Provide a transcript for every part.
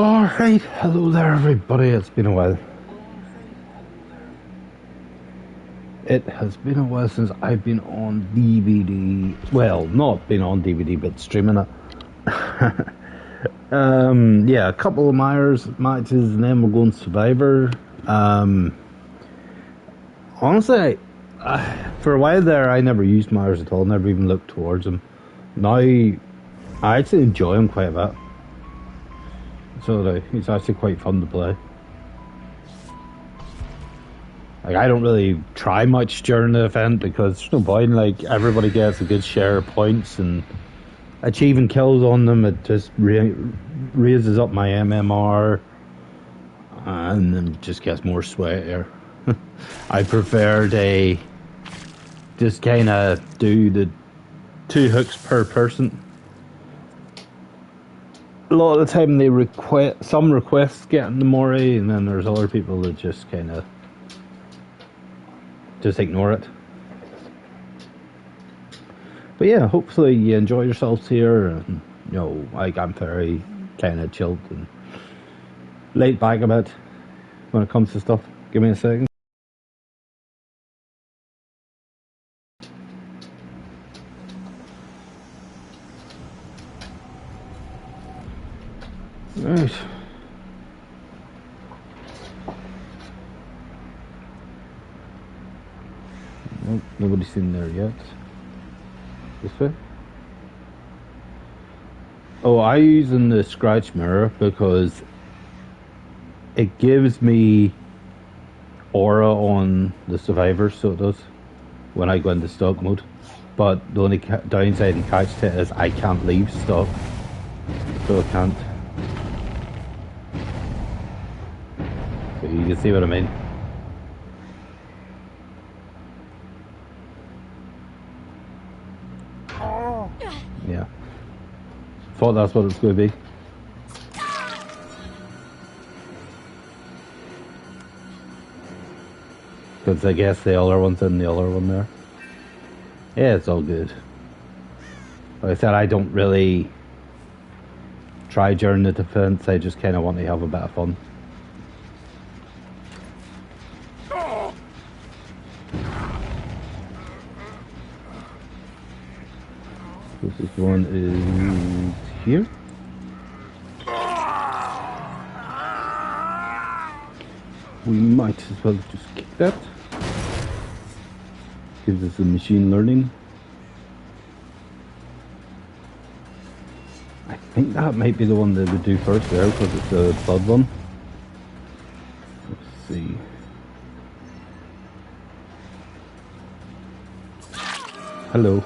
Alright, hello there everybody, it's been a while. It has been a while since I've been on DVD. Well, not been on DVD, but streaming it. Yeah, a couple of Myers matches and then we're going Survivor. Honestly, for a while there I never used Myers at all, never even looked towards him. Now, I actually enjoy him quite a bit. So he's actually quite fun to play. Like, I don't really try much during the event because there's no point. Like, everybody gets a good share of points and achieving kills on them, it just raises up my MMR and then just gets more sweatier. I prefer to just kind of do the 2 hooks per person. A lot of the time they request getting the Mori, and then there's other people that just kind of just ignore it. But yeah, hopefully you enjoy yourselves here, and you know, like, I'm very kind of chilled and laid back a bit when it comes to stuff. Give me a second. Right. Nope, nobody's in there yet. This way? Oh, I'm using the scratch mirror because it gives me aura on the survivors, so it does, when I go into stock mode. But the only downside and catch to it is I can't leave stock, so I can't. So you can see what I mean. Yeah. Thought that's what it's going to be. Because I guess the other one's in the other one there. Yeah, it's all good. Like I said, I don't really try during the defense, I just kind of want to have a bit of fun. This one is here. We might as well just kick that. Gives us a machine learning. I think that might be the one that we do first there because it's a blood one. Let's see. Hello.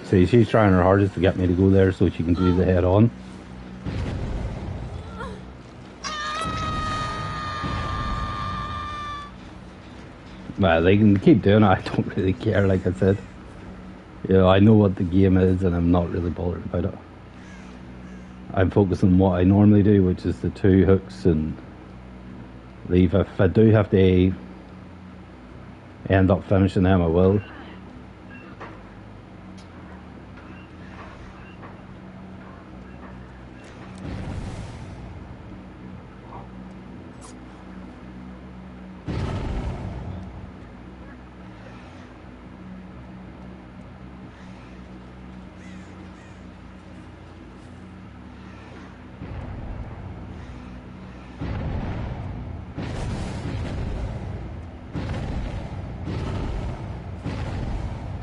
See, she's trying her hardest to get me to go there so she can do the head on. Well, they can keep doing it, I don't really care, like I said. You know, I know what the game is and I'm not really bothered about it. I'm focused on what I normally do, which is the 2 hooks and leave. If I do have to end up finishing them, I will.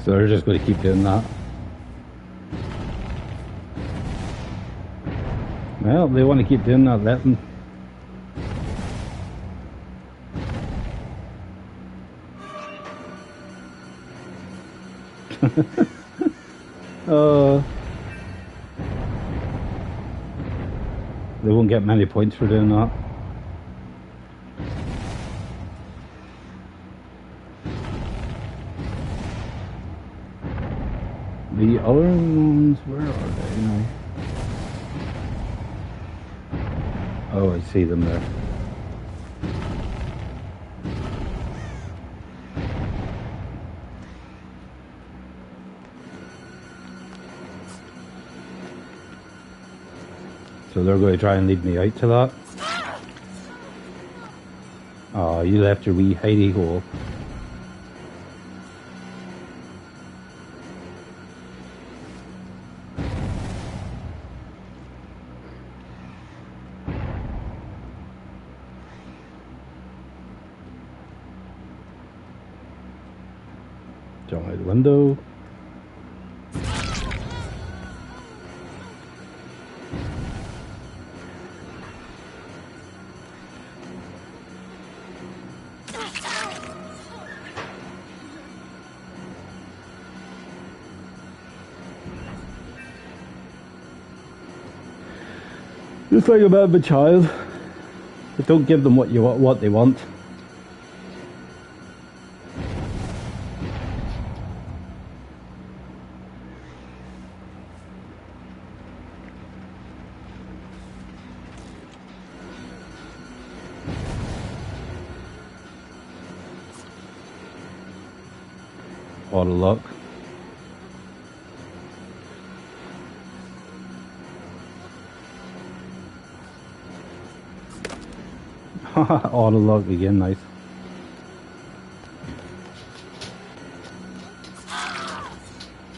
So they're just going to keep doing that. Well, they want to keep doing that, let them. They won't get many points for doing that. The other ones, where are they now? Oh, I see them there. So they're going to try and lead me out to that. Oh, you left your wee hidey hole. Jump out the window. Just like about a child, but don't give them what they want. Out of luck. Out of luck again, nice.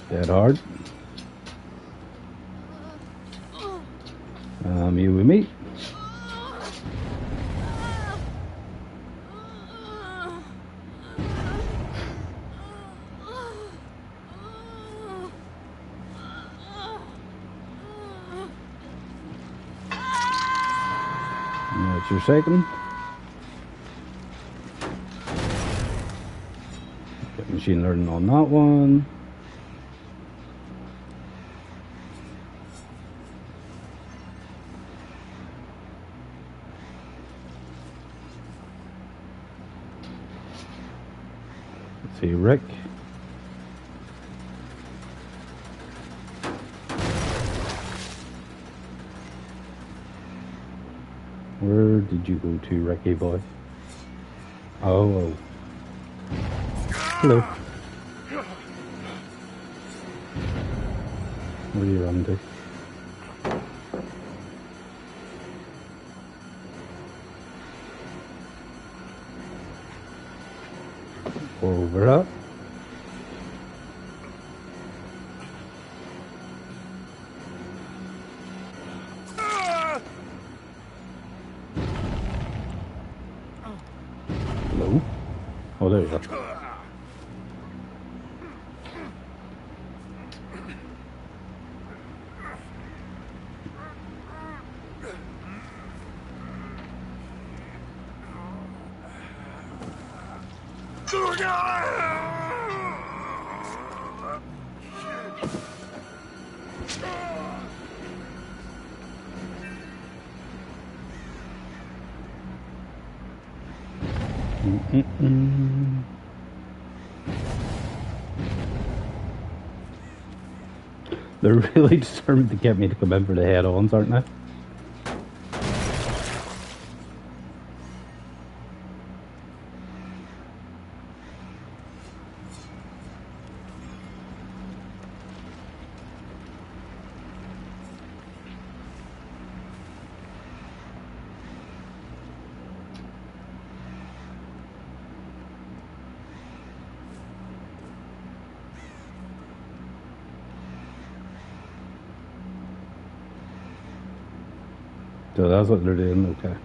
Dead hard. You with me? That's your second. Get machine learning on that one. Let's see, Rick. Where did you go to, Ricky boy? Oh. Hello. Where are you running to? Over up. Hello. Oh, there you go. They're really determined to get me to come in for the head-ons, aren't they? So that's what they're doing, okay.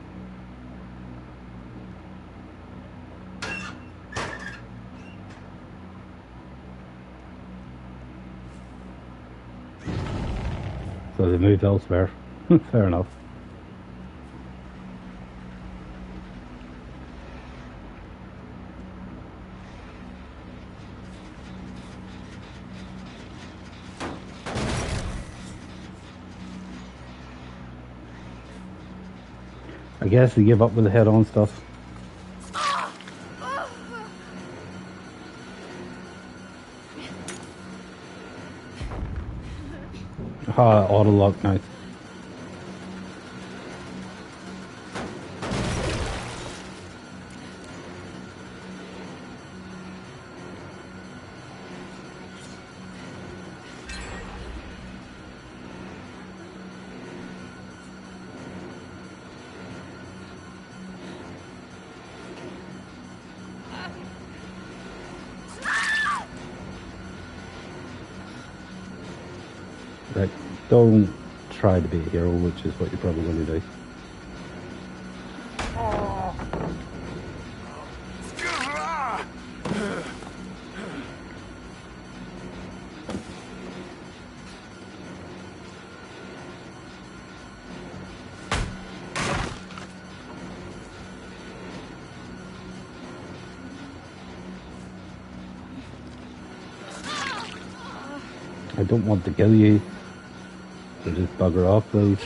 So they moved elsewhere. Fair enough. I guess they give up with the head-on stuff. Ah, auto lock, nice. Right. Don't try to be a hero, which is what you're probably going to do. I don't want to kill you, so just bugger off, please.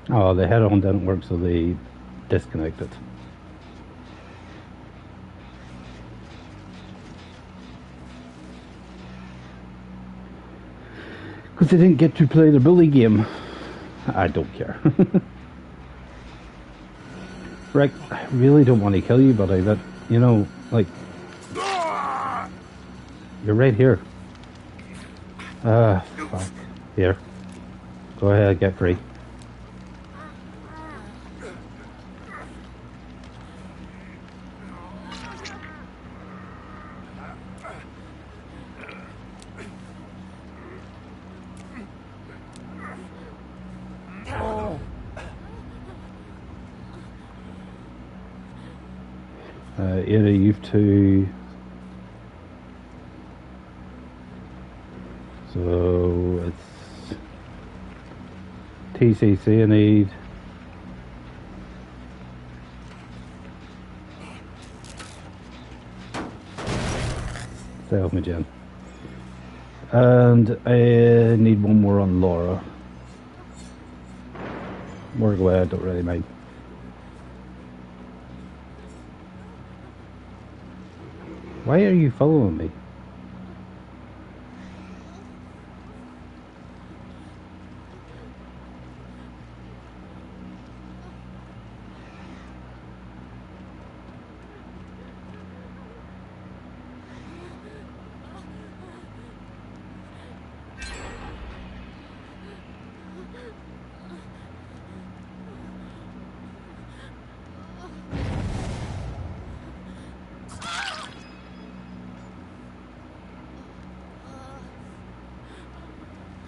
Oh, the head-on didn't work, so they disconnected. Because they didn't get to play the bully game. I don't care. Rick, I really don't want to kill you, but you know, like, you're right here. Fuck. Here. Go ahead, get free. Ada, you've two. So it's TCC I need. Stay off me, Jen. And I need one more on Laura. Work away, I don't really mind. Why are you following me?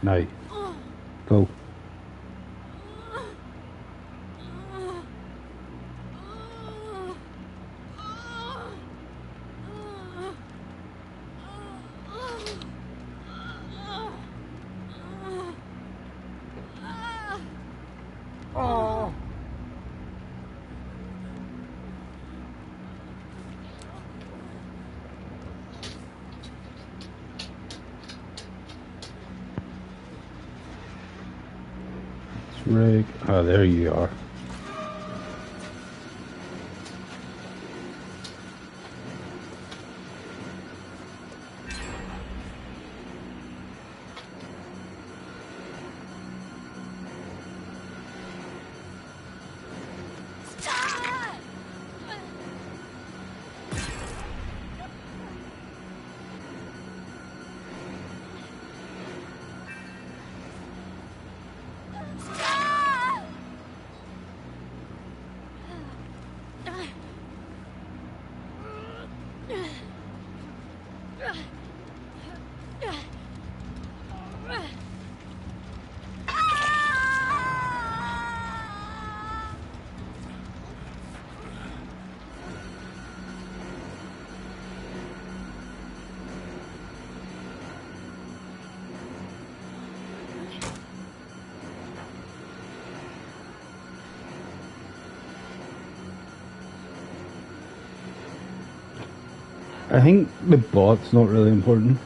Now, go. Rick. Oh, there you are. I think the bot's not really important.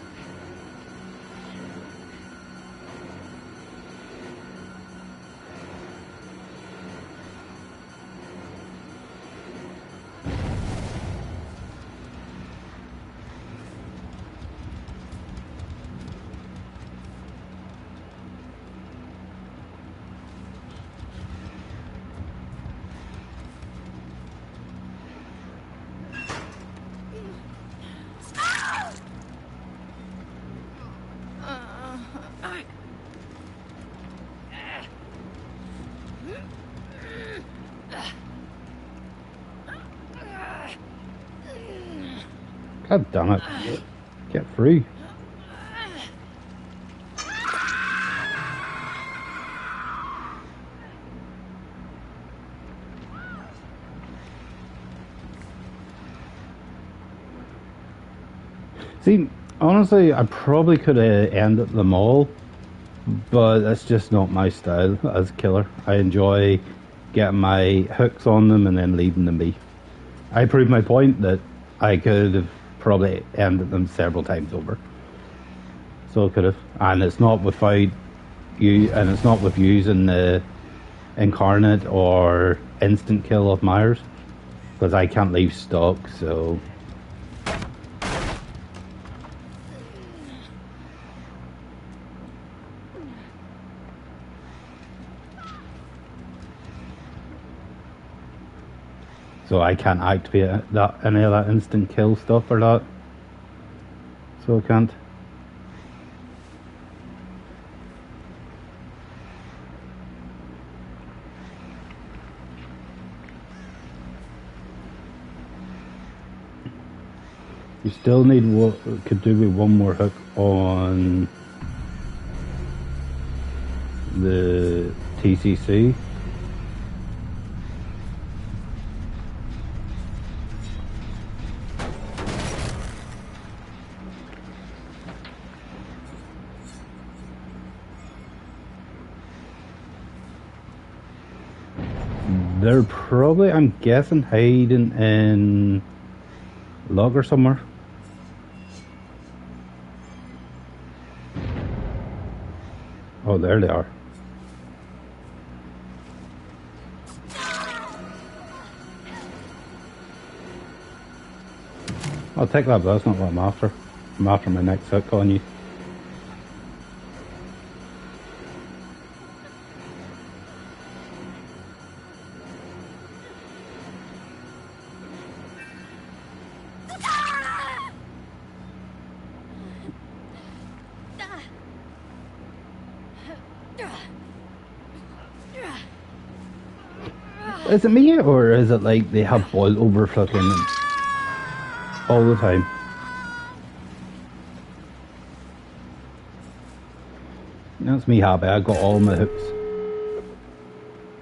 God damn it. Get free. See, honestly, I probably could have ended them all, but that's just not my style as a killer. I enjoy getting my hooks on them and then leaving them be. I proved my point that I could have probably ended them several times over. So I could have, and it's not without you, and it's not with using the incarnate or instant kill of Myers, because I can't leave stock, so. So I can't activate that, any of that instant kill stuff or that. So I can't. You still need what could do with one more hook on the TCC. They're probably, I'm guessing, hiding in log or somewhere. Oh, there they are. I'll take that, but that's not what I'm after. I'm after my next hook on you. Is it me, or is it like they have boiled over fucking all the time? That's me happy. I got all my hooks.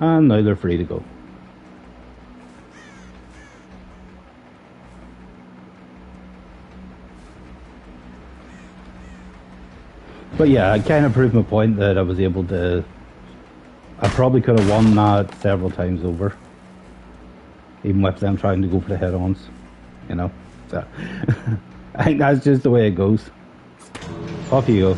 And now they're free to go. But yeah, I kind of proved my point that I was able to. I probably could have won that several times over. Even with them trying to go for the head-ons. You know? So, I think that's just the way it goes. Off you go.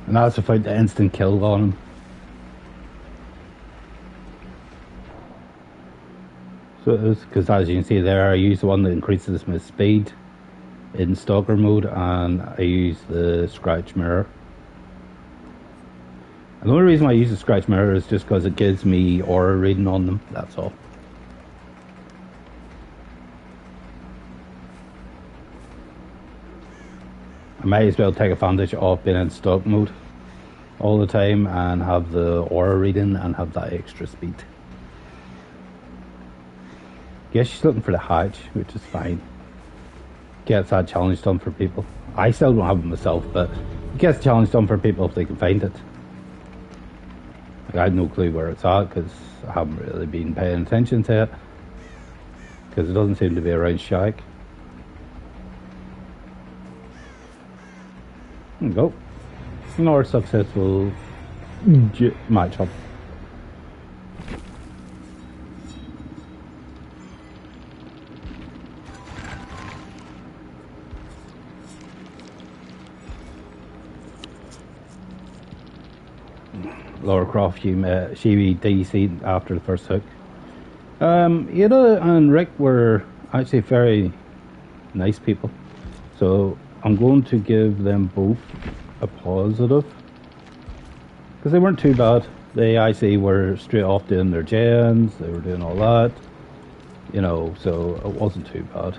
And that's without the instant kill on him. So it is, because as you can see there, I use the one that increases my speed in stalker mode, and I use the scratch mirror. And the only reason why I use the scratch mirror is just because it gives me aura reading on them, that's all. I might as well take advantage of being in stock mode all the time and have the aura reading and have that extra speed. Guess she's looking for the hatch, which is fine. Gets that challenge done for people. I still don't have it myself, but it gets the challenge done for people if they can find it. Like, I had no clue where it's at because I haven't really been paying attention to it. Because it doesn't seem to be around Shack. There we go. Another successful matchup. Laura Croft, she DC'd after the first hook. Ada and Rick were actually very nice people, so I'm going to give them both a positive because they weren't too bad. They actually were straight off doing their gens, they were doing all that, so it wasn't too bad.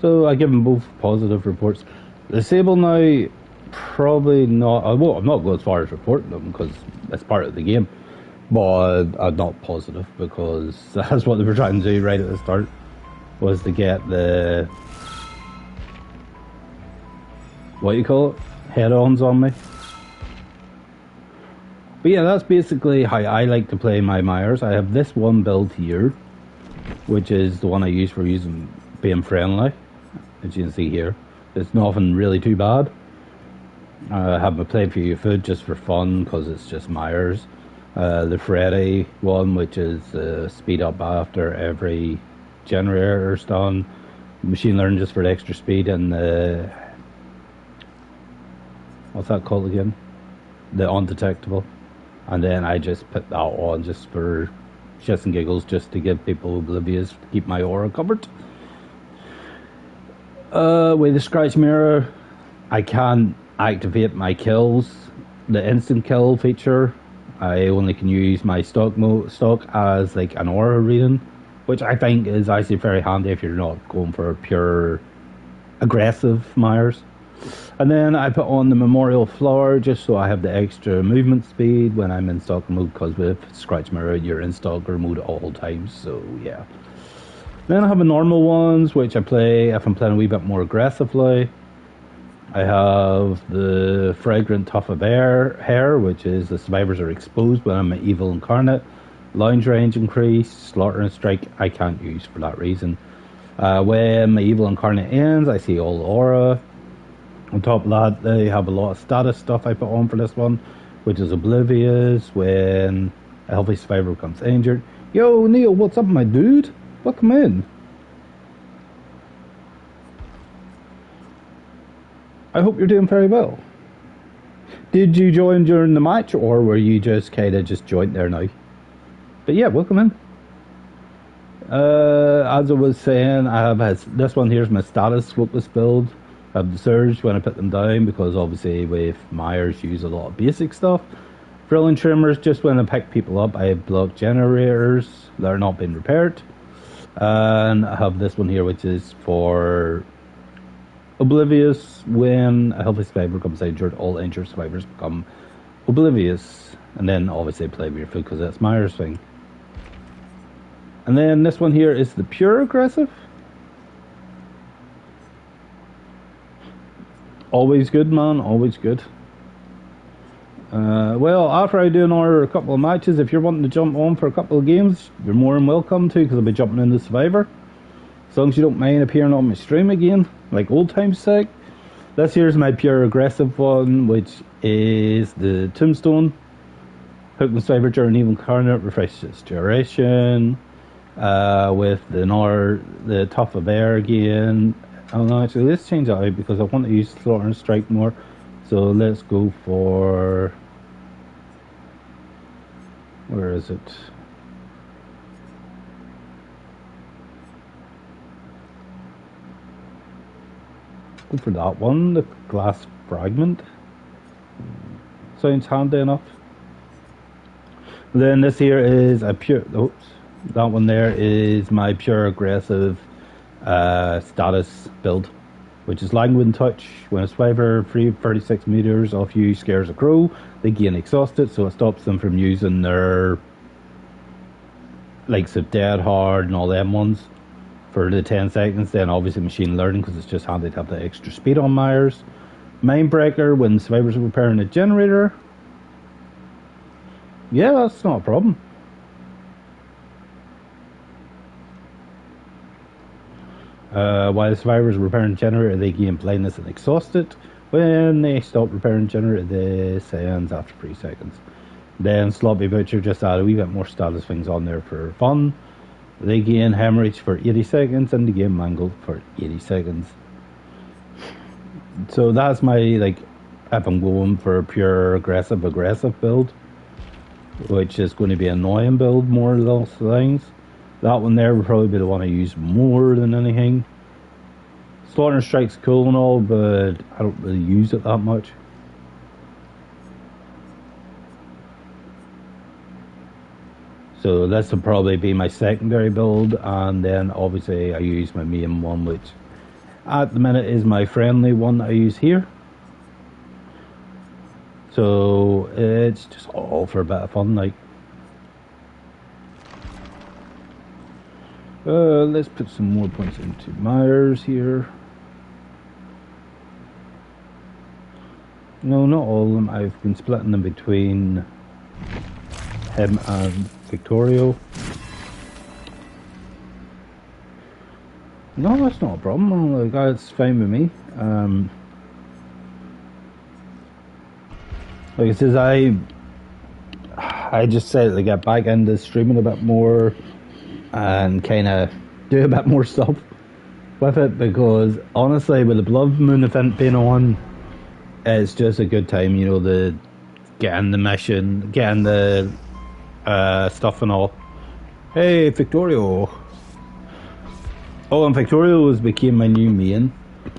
So I give them both positive reports. The Sable now, probably not. Well, I'm not going as far as reporting them because it's part of the game, but not positive because that's what they were trying to do right at the start, was to get the, what do you call it, head-ons on me. But yeah, that's basically how I like to play my Myers. I have this one build here, which is the one I use for being friendly. As you can see here, it's nothing really too bad. I have my play for you food just for fun because it's just Myers. The Freddy one, which is speed up after every generator's done. Machine learning just for the extra speed, and the, what's that called again? The undetectable. And then I just put that on just for shits and giggles, just to give people oblivious, to keep my aura covered. With the scratch mirror, I can activate my kills, the instant kill feature. I only can use my stock as like an aura reading, which I think is actually very handy if you're not going for pure aggressive Myers. And then I put on the memorial flower just so I have the extra movement speed when I'm in stalker mode, because with scratch mirror you're in stalker mode at all times, so yeah. Then I have the normal ones, which I play if I'm playing a wee bit more aggressively. I have the fragrant tuft of hair, which is the survivors are exposed when I'm an evil incarnate. Lounge range increase, slaughter and strike I can't use for that reason. When my evil incarnate ends, I see all the aura. On top of that, they have a lot of status stuff I put on for this one, which is oblivious when a healthy survivor becomes injured. Yo, Neil, what's up, my dude? Welcome in. I hope you're doing very well. Did you join during the match, or were you just kind of just joined there now? But yeah, welcome in. As I was saying, I have this one here's my status focus build. I have the surge when I put them down, because obviously with Myers use a lot of basic stuff. Drilling trimmers just when I pick people up. I have block generators that are not being repaired. And I have this one here, which is for oblivious. When a healthy survivor becomes injured, all injured survivors become oblivious. And then obviously play with your food because that's Myers thing. And then this one here is the pure aggressive. Always good, man, always good. Well, after I do a couple of matches, if you're wanting to jump on for a couple of games, you're more than welcome to, because I'll be jumping into Survivor. As long as you don't mind appearing on my stream again, like old times sake. This here's my pure aggressive one, which is the Tombstone. Hook the Survivor during Evil Incarnate, refreshes duration. With the Tuft of Air again. Oh no, actually let's change that out because I want to use Slaughter and Strike more. So let's go for, where is it? Go for that one, the Glass Fragment. Sounds handy enough. Then this here is a pure, oops, that one there is my pure aggressive status build, which is Languid Touch. When a survivor 36 meters off you scares a crow, they gain exhausted, so it stops them from using their likes of Dead Hard and all them ones for the 10 seconds. Then obviously machine learning, because it's just handy to have the extra speed on Myers. Mindbreaker when survivors are repairing a generator. Yeah, that's not a problem. While the survivors repairing the generator, they gain blindness and exhausted. When they stop repairing the generator, this ends after 3 seconds. Then Sloppy Butcher just add a wee bit more status things on there for fun. They gain hemorrhage for 80 seconds and they gain mangled for 80 seconds. So that's my, like, if I'm going for a pure aggressive build, which is going to be an annoying build more or less things. That one there would probably be the one I use more than anything. Slaughter and Strike's cool and all, but I don't really use it that much. So this will probably be my secondary build, and then obviously I use my main one, which at the minute is my friendly one that I use here. So it's just all for a bit of fun, like. Let's put some more points into Myers here. No, not all of them. I've been splitting them between him and Victorio. No, that's not a problem. Like, that's fine with me. Like I says, I just said to get back into streaming a bit more and kind of do a bit more stuff with it, because honestly, with the Blood Moon event being on, it's just a good time, you know, the getting the mission, getting the stuff and all. Hey, Victorio. Oh, and Victorio has became my new main.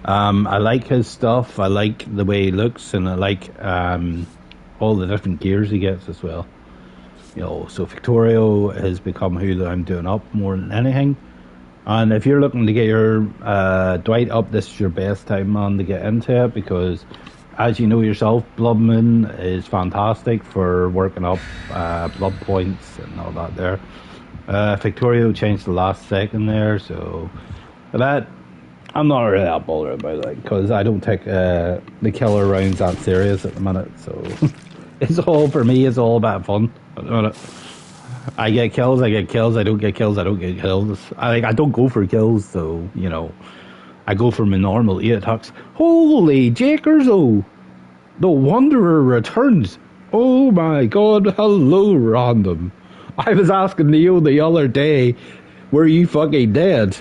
I like his stuff, I like the way he looks, and I like all the different gears he gets as well. You know, so Victorio has become who I'm doing up more than anything. And if you're looking to get your Dwight up, this is your best time, man, to get into it, because as you know yourself, Blood Moon is fantastic for working up blood points and all that there. Victorio changed the last second there, so that I'm not really that bothered about it, because I don't take the killer rounds that serious at the minute, so it's all, for me, it's all about fun. I get kills, I get kills, I don't get kills, I don't get kills. I don't go for kills, so, you know, I go for my normal 8 attacks. Holy Jakers, oh! The Wanderer returns! Oh my god, hello, random. I was asking Neo the other day, were you fucking dead?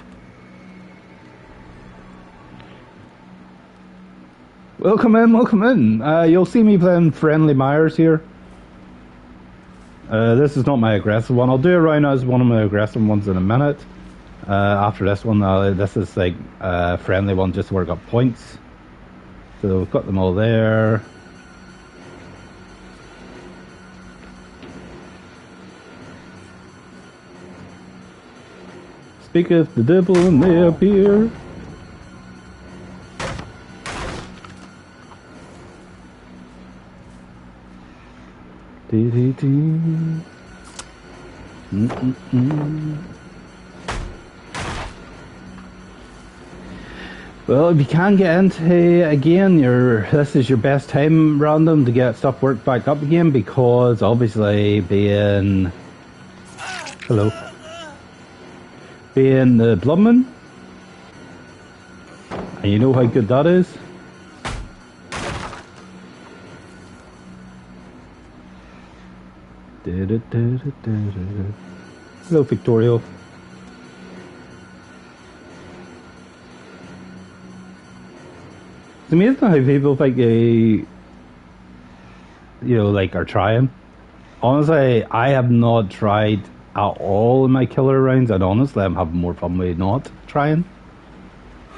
Welcome in, welcome in. You'll see me playing Friendly Myers here. This is not my aggressive one. I'll do it right now as one of my aggressive ones in a minute. After this one, this is like a friendly one just to work up points. So we've got them all there. Speaketh the devil and they appear. Well, if you can get into again, this is your best time random to get stuff worked back up again, because obviously being the Blood Moon, and you know how good that is. Hello, Victorio. It's amazing how people think they, like, are trying. Honestly, I have not tried at all in my killer rounds, and honestly, I'm having more fun with not trying.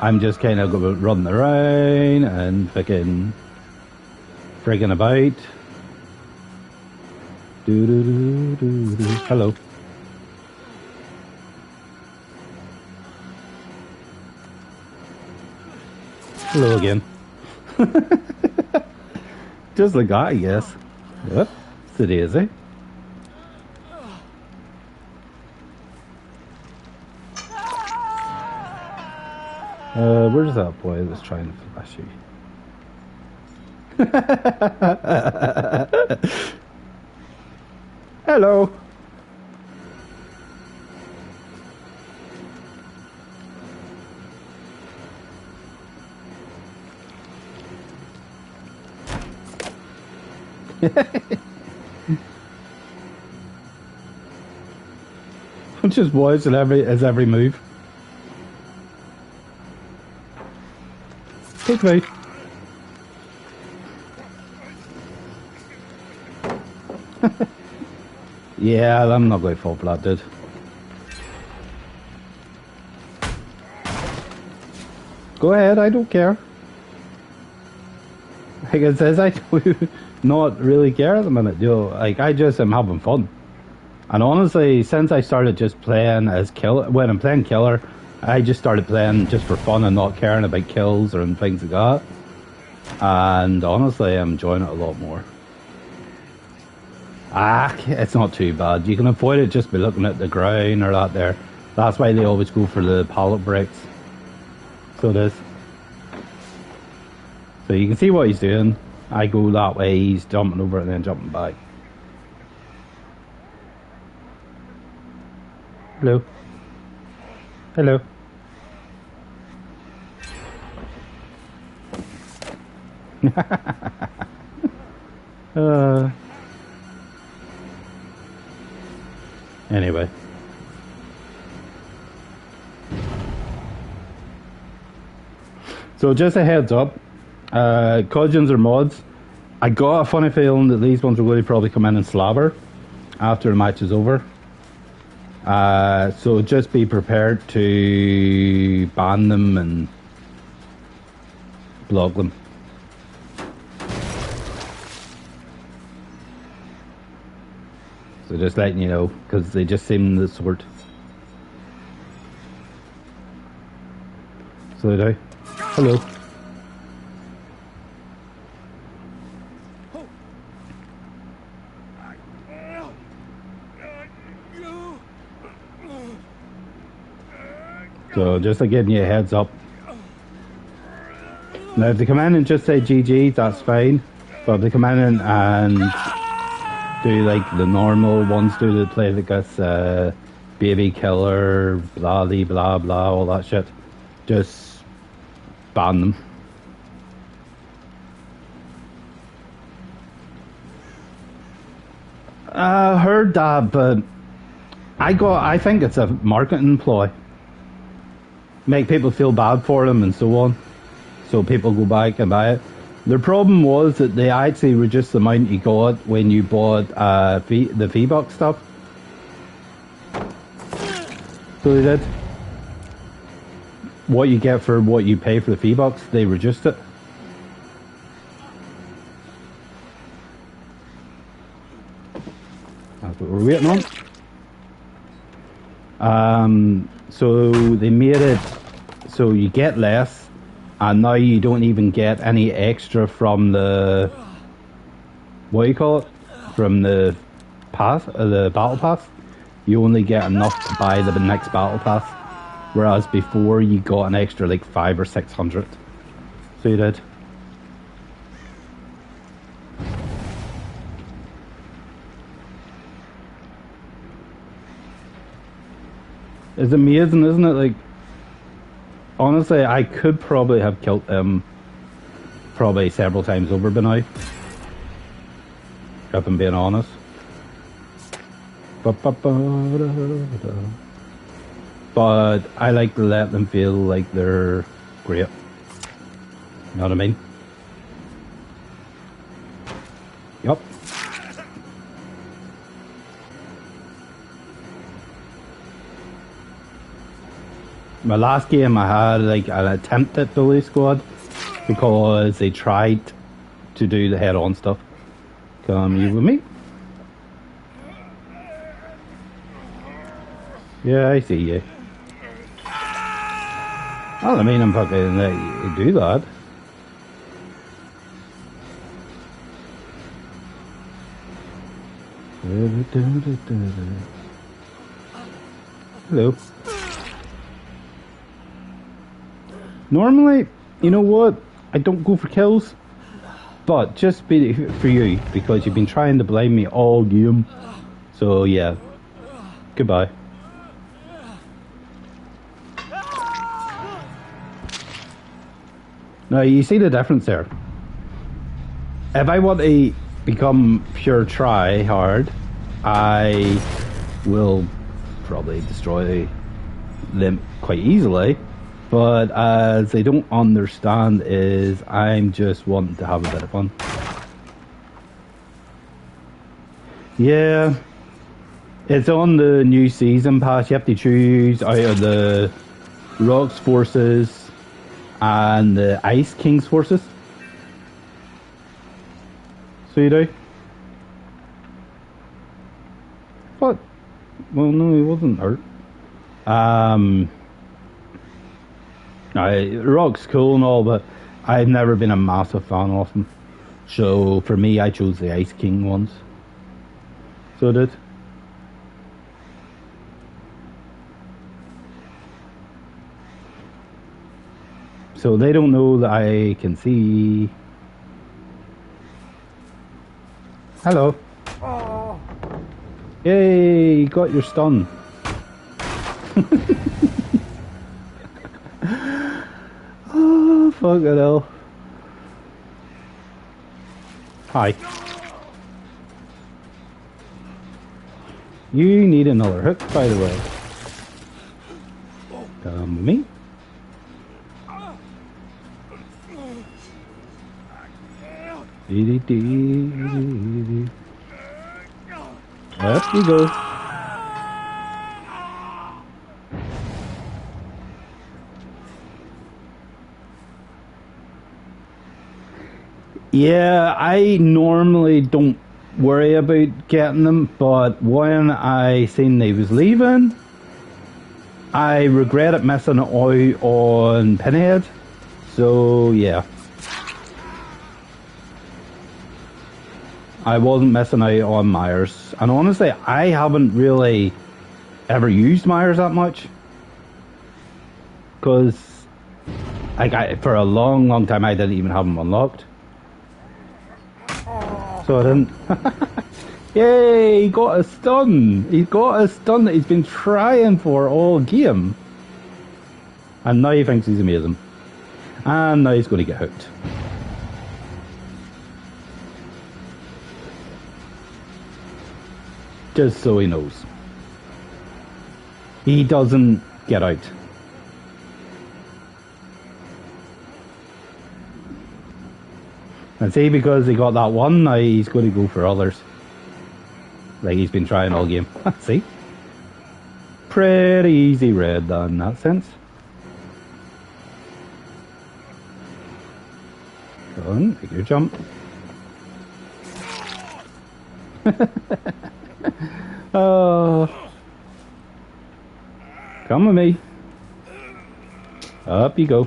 I'm just kind of running around and fucking frigging about. Hello. Hello again. Just like that, I guess. Yep, it's a daisy. Where's that boy that's trying to flash you? Hello. I'm just watching every move. Take me. Yeah, I'm not going full blood, dude. Go ahead, I don't care. Like it says, I do not really care at the minute, like I just am having fun. And honestly, since I started just playing as killer, when I'm playing killer, I just started playing just for fun and not caring about kills or things like that. And honestly, I'm enjoying it a lot more. It's not too bad. You can avoid it just by looking at the ground or that there. That's why they always go for the pallet breaks. So it is. So you can see what he's doing. I go that way, he's jumping over and then jumping back. Hello. Hello. Anyway. So just a heads up, Cudgeons or mods, I got a funny feeling that these ones are going to probably come in and slabber after the match is over. So just be prepared to ban them and block them. So just letting you know, because they just seem the sort. So they do. Hello. So just like giving you a heads up. Now if they come in and just say GG, that's fine. But if they come in and do like the normal ones do, the play like this baby killer, blah blah blah, all that shit, just ban them. I heard that, but I think it's a marketing ploy. Make people feel bad for them and so on, so people go back and buy it. The problem was that they actually reduced the amount you got when you bought the V-Bucks stuff. So they did. What you get for what you pay for the V-Bucks, they reduced it. That's what we're waiting on. So they made it so you get less, and now you don't even get any extra from the, what do you call it? From the pass, the battle pass. You only get enough to buy the next battle pass, whereas before you got an extra like 500 or 600. So you did. It's amazing, isn't it? Like, honestly, I could probably have killed them probably several times over by now, if I'm being honest. But I like to let them feel like they're great. You know what I mean? Yup. My last game I had like an attempt at Bully Squad because they tried to do the head-on stuff. Come you with me? Yeah, I see you. Well, I mean, I'm fucking let you do that. Hello. Normally, you know what? I don't go for kills, but just for you, because you've been trying to blame me all game. So yeah, goodbye. Now you see the difference there. If I want to become pure try hard, I will probably destroy them quite easily. But as they don't understand is I'm just wanting to have a bit of fun. Yeah, it's on the new season pass. You have to choose out of the Rocks forces and the Ice King's forces. So you do. But Well, no, he wasn't hurt. Rock's cool and all, but I've never been a massive fan of him. So for me, I chose the Ice King ones. So I did. So they don't know that I can see. Hello. Oh. Yay, you got your stun. Oh, fuck it hell. Hi. You need another hook, by the way. Come with me. Up you go. Yeah, I normally don't worry about getting them, but when I seen they was leaving, I regretted missing out on Pinhead. So yeah. I wasn't missing out on Myers. And honestly, I haven't really ever used Myers that much. Because for a long time I didn't even have him unlocked. So I didn't. Yay, he got a stun. He got a stun that he's been trying for all game. And now he thinks he's amazing. And now he's going to get hooked. Just so he knows. He doesn't get out. And see, because he got that one, now he's going to go for others. Like he's been trying all game. See? Pretty easy red in that sense. Go on, make your jump. Oh, come with me. Up you go.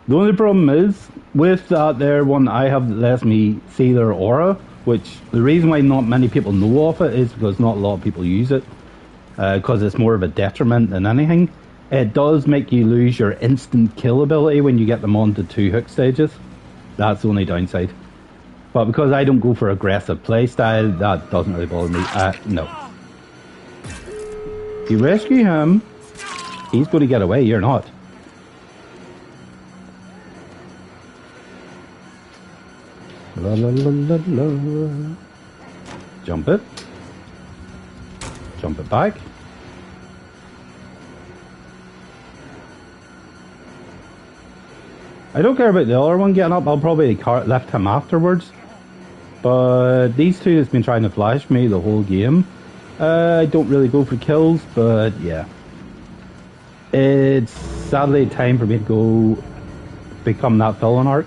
The only problem is with that there one I have that lets me see their aura, which the reason why not many people know of it is because not a lot of people use it, because it's more of a detriment than anything. It does make you lose your instant kill ability when you get them onto 2 hook stages. That's the only downside. But because I don't go for aggressive playstyle, that doesn't really bother me. No. If you rescue him, he's going to get away, you're not. La la la la la. Jump it. Jump it back. I don't care about the other one getting up, I'll probably lift him afterwards. But these two has been trying to flash me the whole game. I don't really go for kills, but yeah. It's sadly time for me to go become that villain arc.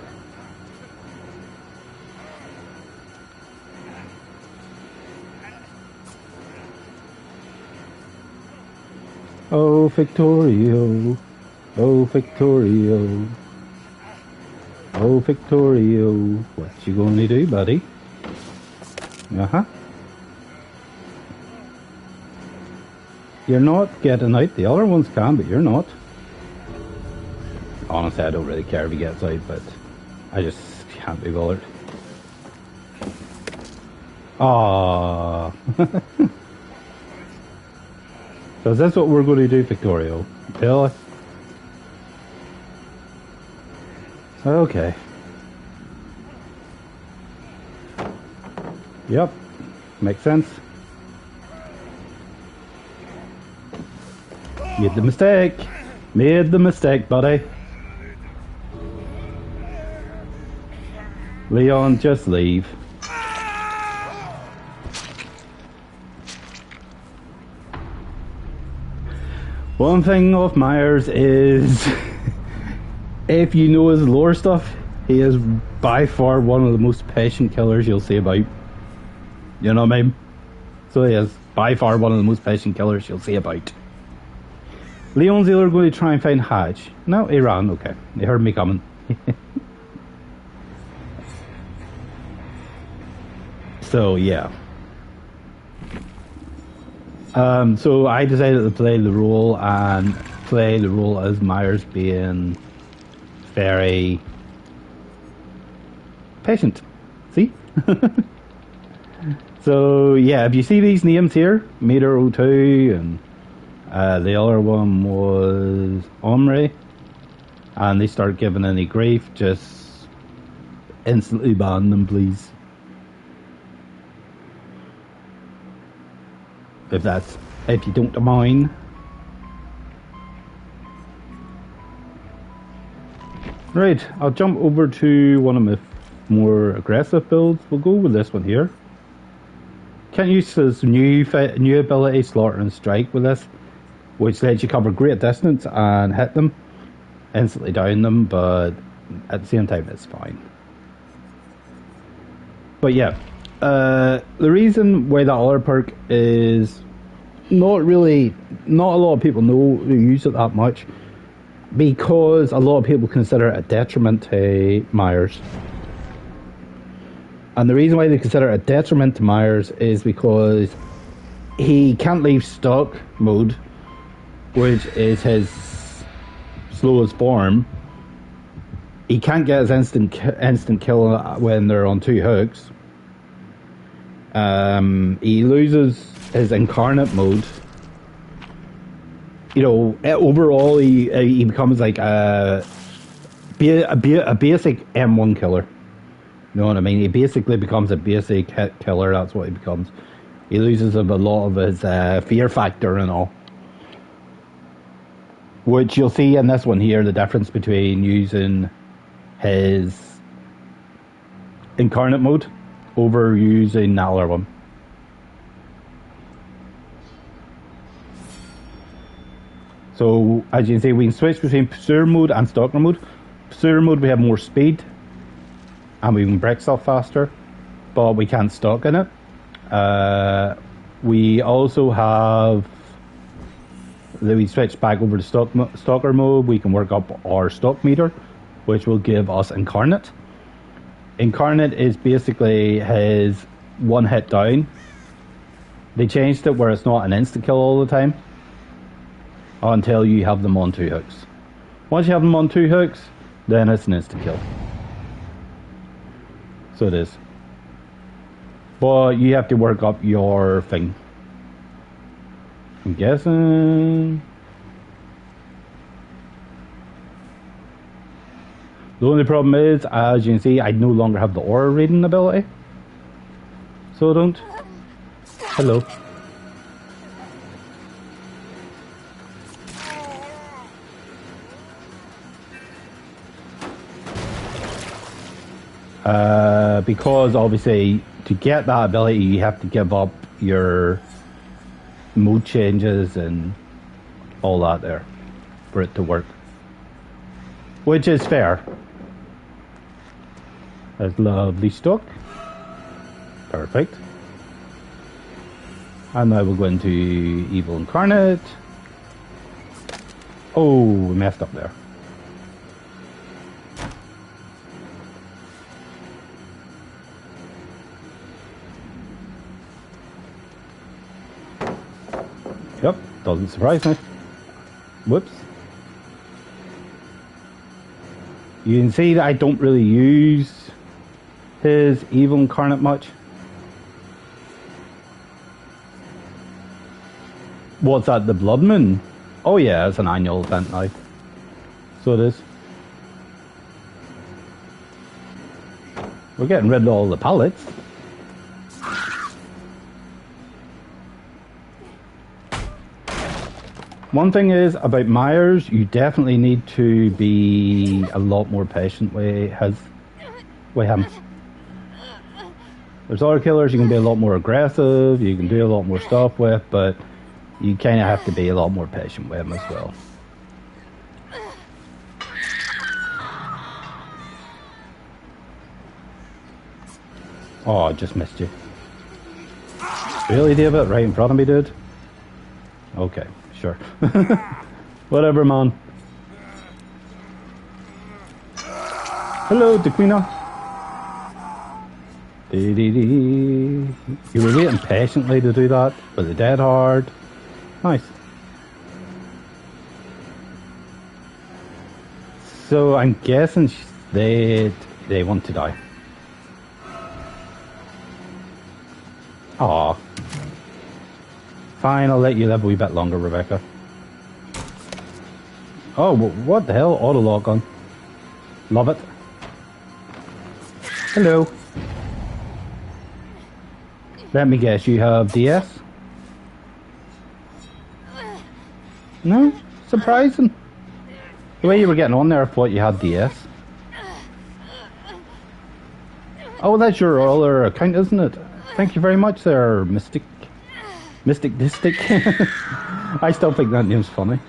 Oh, Victorio. Oh, Victorio. Oh, Victorio. What you gonna do, buddy? Uh-huh. You're not getting out. The other ones can, but you're not. Honestly, I don't really care if he gets out, but I just can't be bothered. Ah. So is this what we're going to do, Victorio? Really? Okay. Yep. Makes sense. Made the mistake. Made the mistake, buddy. Leon, just leave. One thing of Myers is if you know his lore stuff, He is by far one of the most patient killers you'll see about. You know what I mean? So he is by far one of the most patient killers you'll see about. Leon's either going to try and find Hatch. No, he ran. Okay, he heard me coming. So yeah. So I decided to play the role as Myers being very patient. See? So yeah, if you see these names here, Meter 02 and the other one was Omri, and they start giving any grief, just instantly ban them, please. If you don't mind. Right, I'll jump over to one of my more aggressive builds. We'll go with this one here. Can't use this new ability, Slaughter and Strike, with this, which lets you cover great distance and hit them, instantly down them, but at the same time it's fine. But yeah, the reason why that other perk is not a lot of people know who use it that much, because a lot of people consider it a detriment to Myers. And the reason why they consider it a detriment to Myers is because he can't leave stock mode, which is his slowest form. He can't get his instant kill when they're on 2 hooks. He loses his incarnate mode. You know, overall he becomes like a basic M1 killer. You know what I mean? He basically becomes a basic hit killer. That's what he becomes. He loses a lot of his fear factor and all, which you'll see in this one here. The difference between using his incarnate mode over using that other one. So as you can see, we can switch between pursuer mode and stalker mode. Pursuer mode, we have more speed and we can break stuff faster, but we can't stalk in it. We also have, then we switch back over to stalker mode. We can work up our stalk meter, which will give us incarnate. Incarnate is basically his one hit down. They changed it where it's not an insta kill all the time until you have them on 2 hooks. Once you have them on 2 hooks, then it's an insta kill. So it is. But you have to work up your thing. I'm guessing. The only problem is, as you can see, I no longer have the aura reading ability. So I don't. Hello. Because obviously to get that ability you have to give up your mode changes and all that there for it to work, which is fair. That's lovely stock. Perfect. And now we'll go into Evil Incarnate. Oh, we messed up there. Yep, doesn't surprise me. Whoops. You can see that I don't really use his Evil Incarnate much. What's that, the Blood Moon? Oh yeah, it's an annual event now. So it is. We're getting rid of all the pallets. One thing is about Myers, you definitely need to be a lot more patient with him. There's other killers you can be a lot more aggressive, you can do a lot more stuff with, but you kind of have to be a lot more patient with him as well. Oh, I just missed you. Really, David? Right in front of me, dude? Okay, sure. Whatever, man. Hello, Dequina. You were waiting patiently to do that, but they dead hard. Nice. So I'm guessing they want to die. Aw. Fine, I'll let you live a wee bit longer, Rebecca. Oh, what the hell? Auto lock on. Love it. Hello. Let me guess, you have DS? No? Surprising. The way you were getting on there, I thought you had DS. Oh, that's your other account, isn't it? Thank you very much there, Mystic Distic. I still think that name's funny.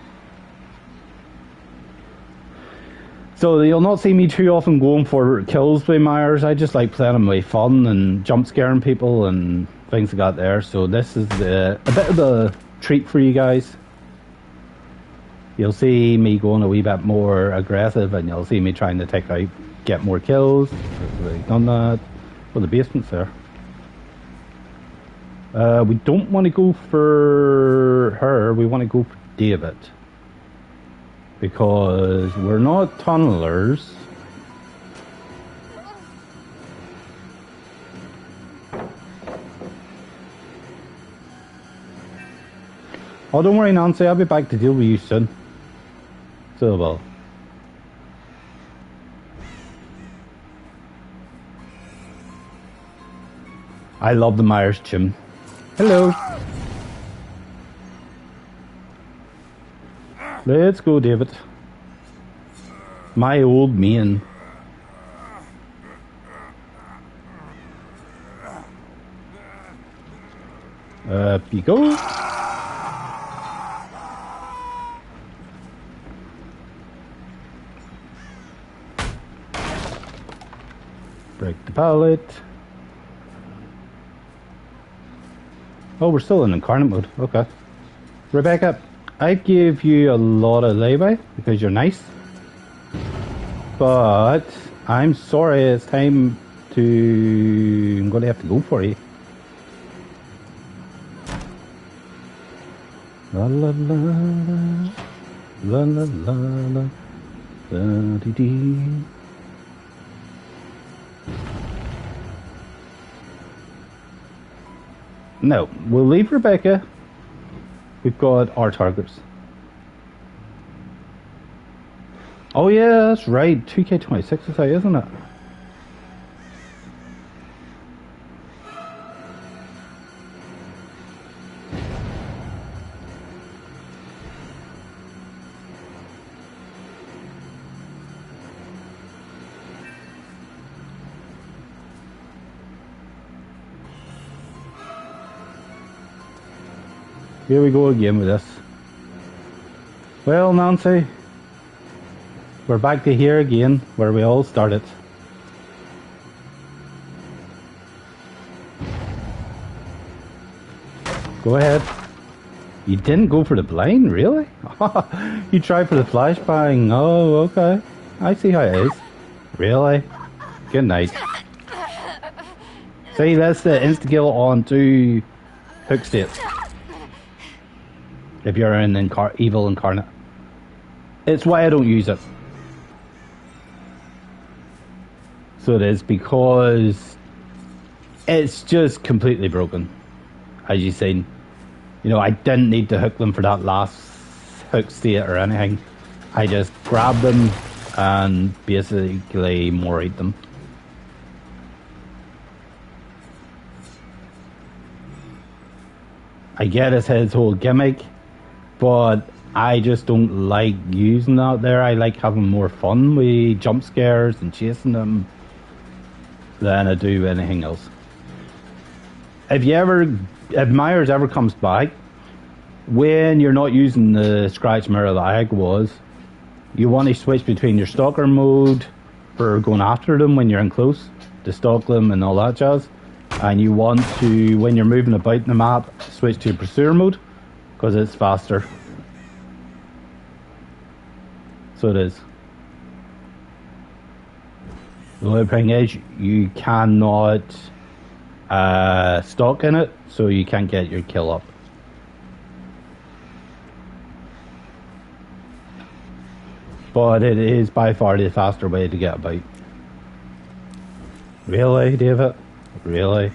So you'll not see me too often going for kills with Myers. I just like playing them with fun and jump scaring people and things like that there. So this is a bit of a treat for you guys. You'll see me going a wee bit more aggressive, and you'll see me trying to get more kills. I've done that. Well, the basement's there. We don't want to go for her. We want to go for David. Because we're not tunnelers. Oh, don't worry, Nancy. I'll be back to deal with you soon. So well. I love the Myers Chim. Hello. Let's go, David. My old man. Up you go. Break the pallet. Oh, we're still in incarnate mode. Okay. Rebecca, I give you a lot of leeway because you're nice. But I'm sorry, it's time to... I'm going to have to go for you. La la la la la la la la dee dee. No, we'll leave Rebecca. We've got our targets. Oh yeah, that's right. 2K26 is out, isn't it? Here we go again with this. Well, Nancy, we're back to here again, where we all started. Go ahead. You didn't go for the blind, really? You tried for the flashbang. Oh, okay. I see how it is. Really? Good night. See, that's the insta-kill on to hook state. If you're an evil incarnate. It's why I don't use it. So it is because it's just completely broken. As you've seen. You know, I didn't need to hook them for that last hook state or anything. I just grabbed them and basically morried them. I get it's his whole gimmick, but I just don't like using that there. I like having more fun with jump scares and chasing them than I do anything else. If Myers ever comes back, when you're not using the scratch mirror like I was, you want to switch between your stalker mode for going after them when you're in close, to stalk them and all that jazz, And you want to, when you're moving about the map, switch to pursuer mode, because it's faster. So it is. The only thing is, you cannot stalk in it, so you can't get your kill up. But it is by far the faster way to get about. Really, David? Really?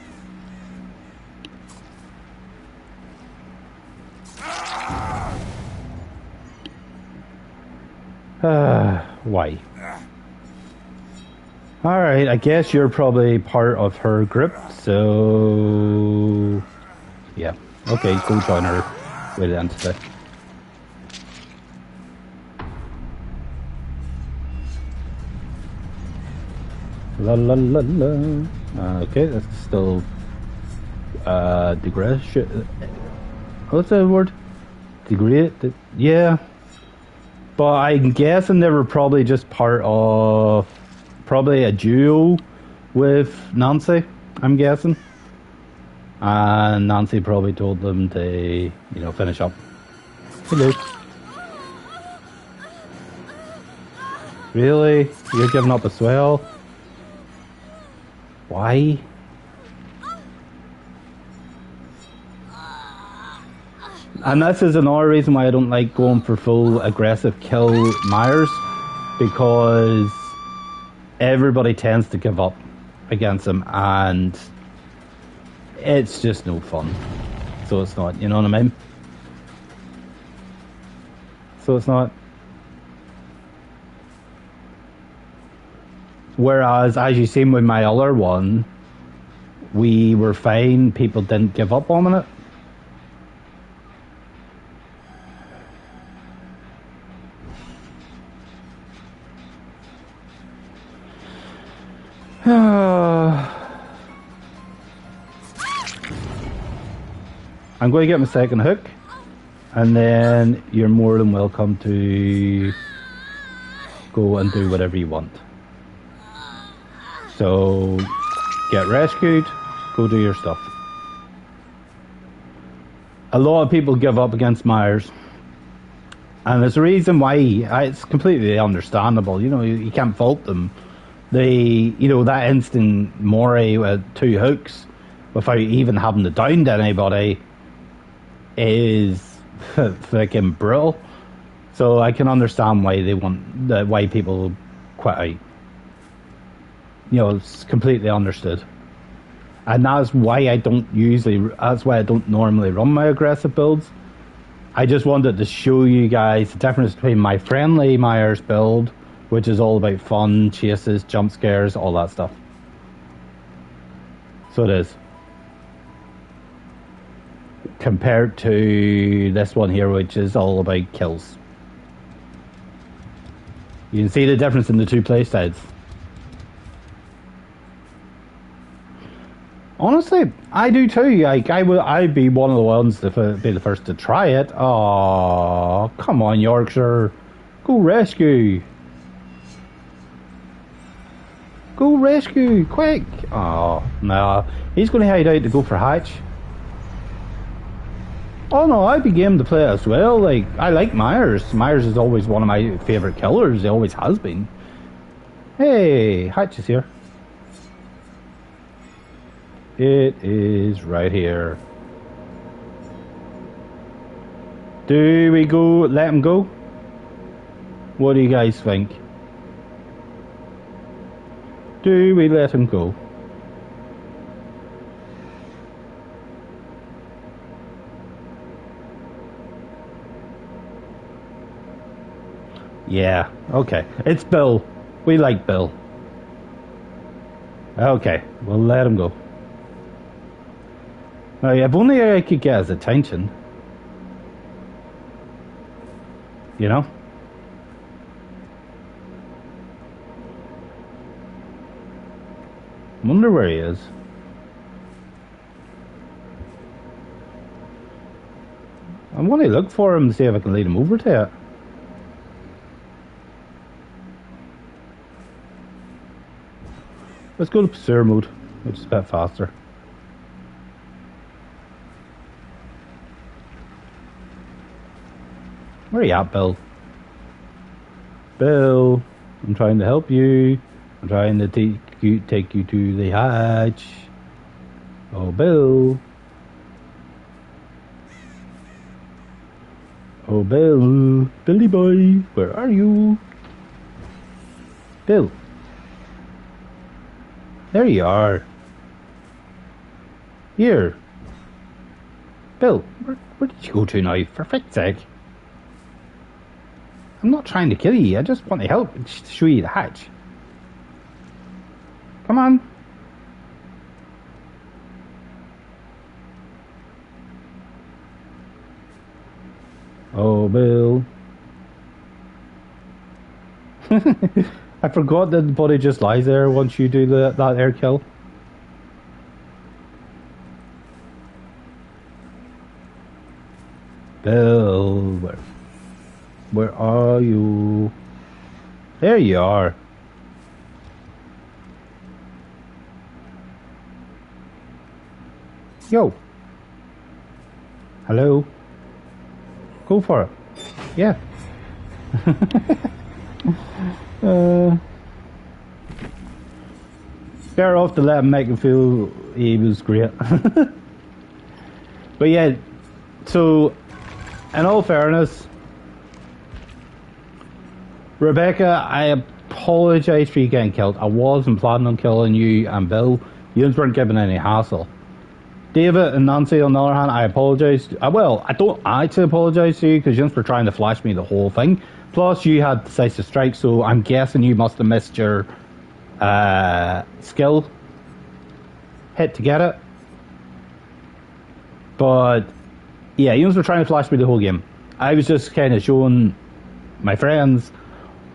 Why? Alright, I guess you're probably part of her group, so... yeah. Okay, go join her with the entity. La la la la. Okay, that's still... degradation. What's that word? Degrade? Yeah. But I'm guessing they were probably just part of... probably a duo with Nancy, I'm guessing. And Nancy probably told them to, you know, finish up. Hello. Really? You're giving up as well? Why? And this is another reason why I don't like going for full aggressive kill Myers, because everybody tends to give up against him and it's just no fun. So it's not, you know what I mean? So it's not. Whereas, as you seen with my other one, we were fine, people didn't give up on it. I'm going to get my second hook, and then you're more than welcome to go and do whatever you want. So, get rescued, go do your stuff. A lot of people give up against Myers, and there's a reason why. It's completely understandable. You know, you can't fault them. You know, that instant Mori with 2 hooks without even having to down to anybody is freaking brutal. So I can understand why why people quit out. You know, it's completely understood. And that's why that's why I don't normally run my aggressive builds. I just wanted to show you guys the difference between my friendly Myers build, which is all about fun, chases, jump scares, all that stuff. So it is. Compared to this one here, which is all about kills. You can see the difference in the 2 playstyles. Honestly, I do too. Like, I'd be one of the ones to be the first to try it. Oh, come on, Yorkshire. Go rescue. Go rescue, quick. Oh, no. He's going to hide out to go for hatch. Oh no, I'd be game to play as well. Like, I like Myers. Myers is always one of my favourite killers. He always has been. Hey, hatch is here. It is right here. Do we go, let him go? What do you guys think? Do we let him go? Yeah, okay. It's Bill. We like Bill. Okay, we'll let him go. Now, if only I could get his attention. You know? Wonder where he is. I want to look for him to see if I can lead him over to it. Let's go to pursuer mode, which is a bit faster. Where are you at, Bill? Bill, I'm trying to help you. I'm trying to take you to the hatch. Oh, Bill. Oh, Bill. Billy boy, where are you? Bill. There you are. Here. Bill, where did you go to now? For frick's sake. I'm not trying to kill you. I just want to help and show you the hatch. Come on. Oh, Bill. I forgot that the body just lies there once you do that air kill. Bill, where are you? There you are. Yo. Hello. Go for it. Yeah. Better off to let him make him feel he was great. But yeah, so in all fairness, Rebecca, I apologise for you getting killed. I wasn't planning on killing you and Bill. You weren't giving any hassle. David and Nancy, on the other hand, I apologise. Well, I don't actually apologise to you because you were trying to flash me the whole thing. Plus, you had decisive strike, so I'm guessing you must have missed your skill hit to get it. But yeah, you were trying to flash me the whole game. I was just kind of showing my friends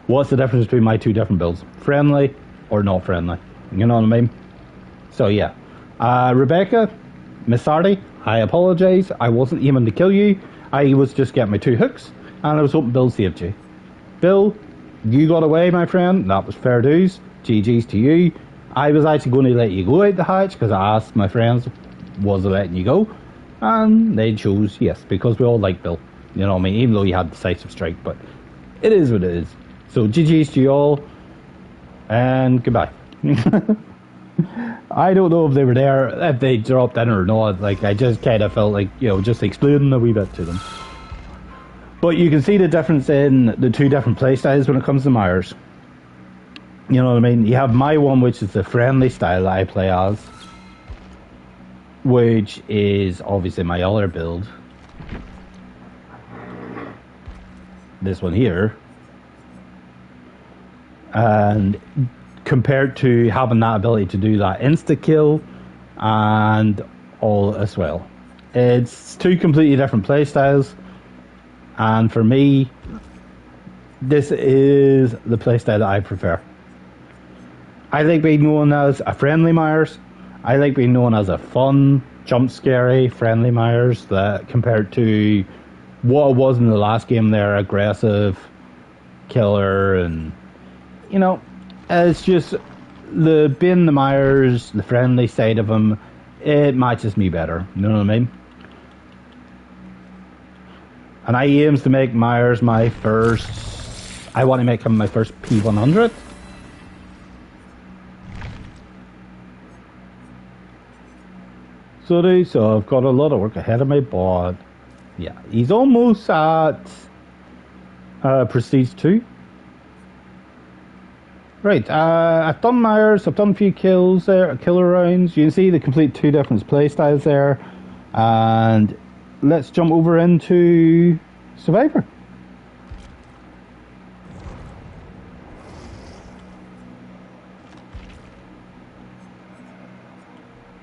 what's the difference between my two different builds, friendly or not friendly. You know what I mean? So yeah, Rebecca, Miss Sardi, I apologise. I wasn't aiming to kill you. I was just getting my two hooks, and I was hoping Bill saved you. Bill, you got away, my friend. That was fair dues. GG's to you. I was actually going to let you go out the hatch because I asked my friends, was I letting you go? And they chose yes, because we all like Bill. You know what I mean? Even though you had decisive strike, but it is what it is. So GG's to you all, and goodbye. I don't know if they were there, if they dropped in or not. Like, I just kind of felt like, you know, just explaining a wee bit to them. But you can see the difference in the two different playstyles when it comes to Myers. You know what I mean? You have my one, which is the friendly style that I play as, which is obviously my other build. This one here. And compared to having that ability to do that insta-kill and all as well. It's two completely different playstyles. And for me, this is the playstyle that I prefer. I like being known as a friendly Myers. I like being known as a fun, jump scary, friendly Myers that compared to what it was in the last game there, aggressive, killer, and you know, it's just being the Myers, the friendly side of him, it matches me better. You know what I mean? And I aims to make Myers my first. I want to make him my first P100. So I've got a lot of work ahead of me, but yeah, he's almost at Prestige 2. Right, I've done Myers, I've done a few kills there, killer rounds. You can see the complete two different play styles there. And let's jump over into Survivor.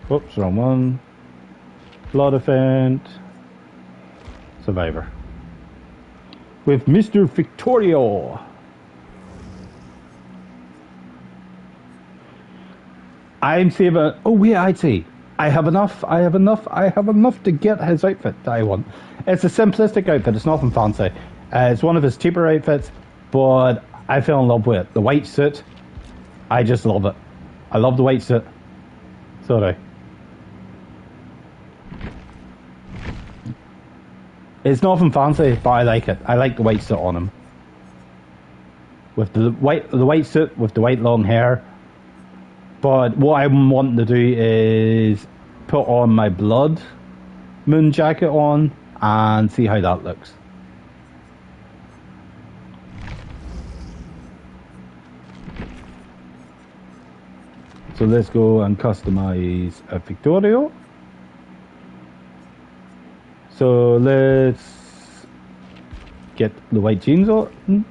Oops, wrong one. Blood Event. Survivor. With Mr. Victorio. I'm saving. Oh wait, I'd say I have enough to get his outfit that I want. It's a simplistic outfit. It's nothing fancy. It's one of his cheaper outfits, but I fell in love with it. The white suit. I just love it. I love the white suit. Sorry. It's nothing fancy, but I like it. I like the white suit on him. With the white suit with the white long hair. But what I'm wanting to do is put on my blood moon jacket on and see how that looks. So let's go and customize a Victorio. So let's get the white jeans on.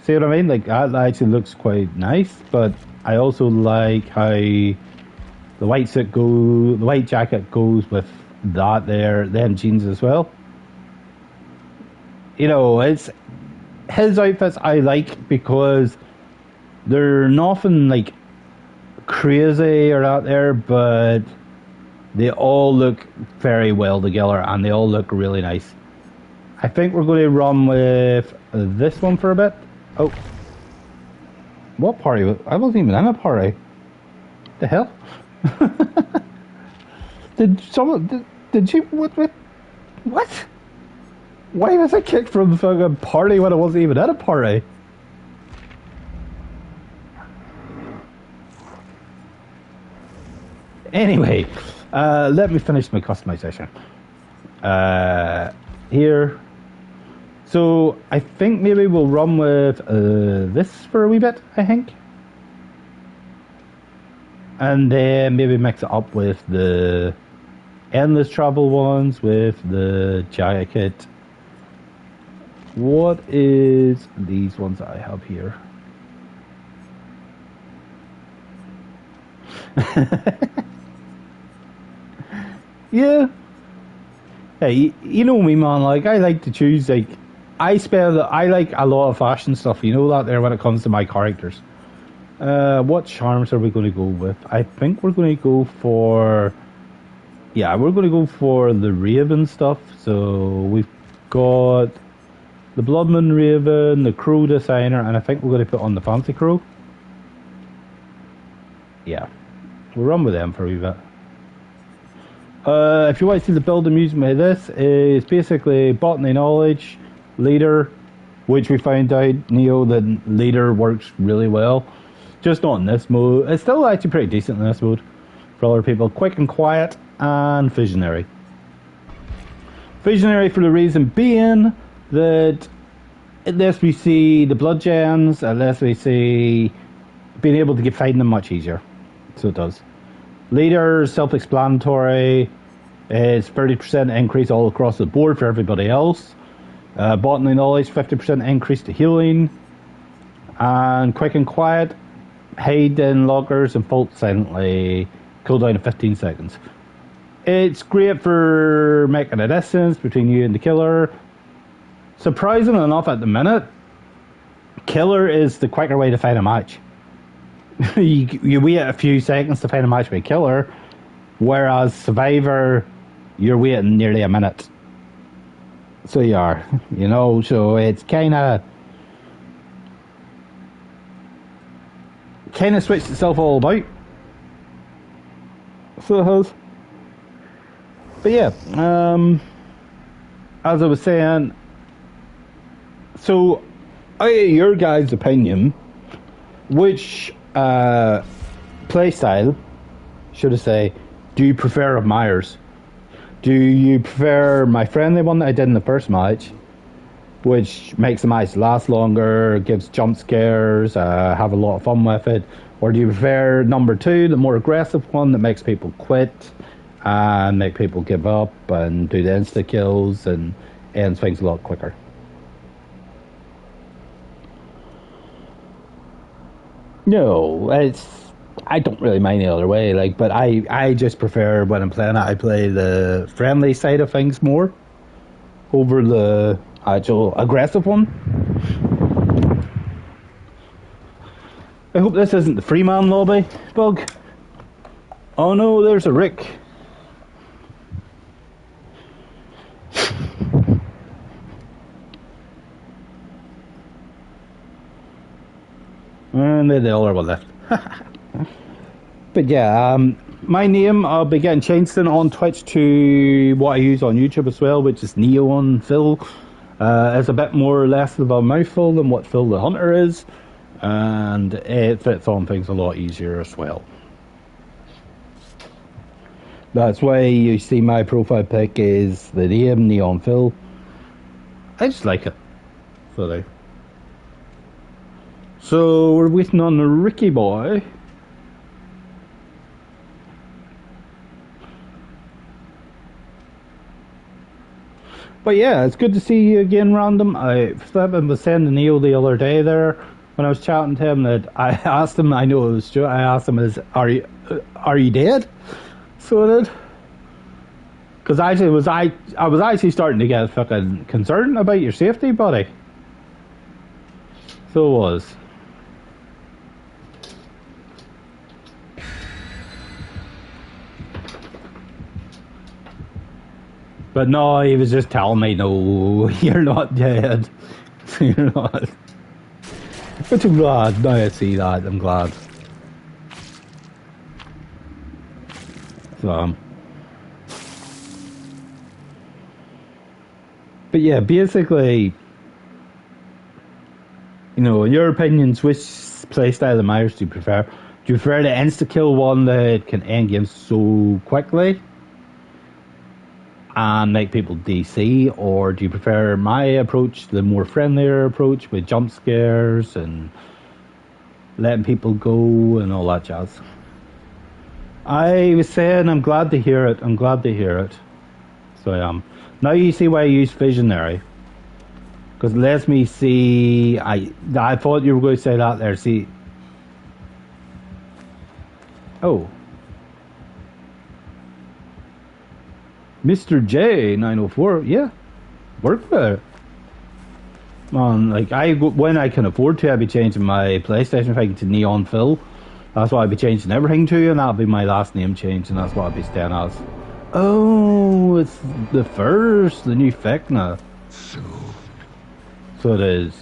See what I mean? Like that actually looks quite nice, but I also like how the white jacket goes with that there, them jeans as well. You know, it's his outfits I like because they're nothing like crazy or out there, but they all look very well together and they all look really nice. I think we're going to run with this one for a bit. Oh, what party? I wasn't even in a party. The hell? Did you what? Why was I kicked from the fucking party when I wasn't even at a party? Anyway, let me finish my customization. Here. So I think maybe we'll run with this for a wee bit, I think. And then maybe mix it up with the endless travel ones, with the jacket. What is these ones that I have here? Yeah. Hey, you know me, man. Like, I like to choose, like, I like a lot of fashion stuff, you know that there when it comes to my characters. What charms are we going to go with? I think we're going to go for... Yeah, we're going to go for the Raven stuff. So we've got the Bloodmoon Raven, the Crow Designer, and I think we're going to put on the Fancy Crow. Yeah, we'll run with them for a wee bit. If you want to see the build I'm using with this, is basically botany knowledge, leader, which we found out, Neo, that leader works really well. Just not in this mode. It's still actually pretty decent in this mode for other people. Quick and quiet, and visionary. Visionary for the reason being that unless we see the blood gems, unless we see being able to get fighting them much easier. So it does. Leader, self-explanatory. It's 30% increase all across the board for everybody else. Botany knowledge, 50% increase to healing. And quick and quiet, hide in lockers and fault silently. Cooldown of 15 seconds. It's great for making a distance between you and the killer. Surprisingly enough, at the minute, killer is the quicker way to fight a match. you wait a few seconds to find a match with a killer, whereas survivor, you're waiting nearly a minute. So you are, you know, so it's kind of switched itself all about. So it has. But yeah, as I was saying, so your guys' opinion, which playstyle, should I say, do you prefer of Myers? Do you prefer my friendly one that I did in the first match, which makes the match last longer, gives jump scares, have a lot of fun with it? Or do you prefer number 2, the more aggressive one that makes people quit and make people give up and do the insta kills and ends things a lot quicker? No, I don't really mind the other way, like, but I just prefer when I'm playing it, I play the friendly side of things more over the actual aggressive one. I hope this isn't the Freeman lobby bug. Oh no, there's a Rick. And they all are one left. But yeah, My name, I'll be getting changed soon on Twitch to what I use on YouTube as well, which is Neon Phil. It's a bit more or less of a mouthful than what Phil the Hunter is, and it fits on things a lot easier as well. That's why you see my profile pic is the name Neon Phil. I just like it. So we're waiting on the Ricky boy. But yeah, it's good to see you again, Random. I was saying to Neil the other day there when I was chatting to him that I asked him. I know it was true. I asked him, "Are you dead?" So I did. Because I was actually starting to get fucking concerned about your safety, buddy. So it was. But no, he was just telling me, no, you're not dead. You're not. But I'm glad. Now I see that, I'm glad. So, but yeah, basically, you know, in your opinions, which playstyle of Myers do you prefer? Do you prefer the insta-kill one that can end games so quickly and make people DC, or do you prefer my approach, the more friendlier approach with jump scares and letting people go and all that jazz? I was saying I'm glad to hear it. I'm glad to hear it. So I am. Now you see why I use Visionary. Because it lets me see... I thought you were going to say that there. See... Oh. Mr. J904. Yeah. Work with it. Man, like, when I can afford to, I'll be changing my PlayStation thing to Neon Phil. That's what I'll be changing everything to, and that'll be my last name change, and that's what I'll be staying as. Oh, it's the new Vecna. So it is.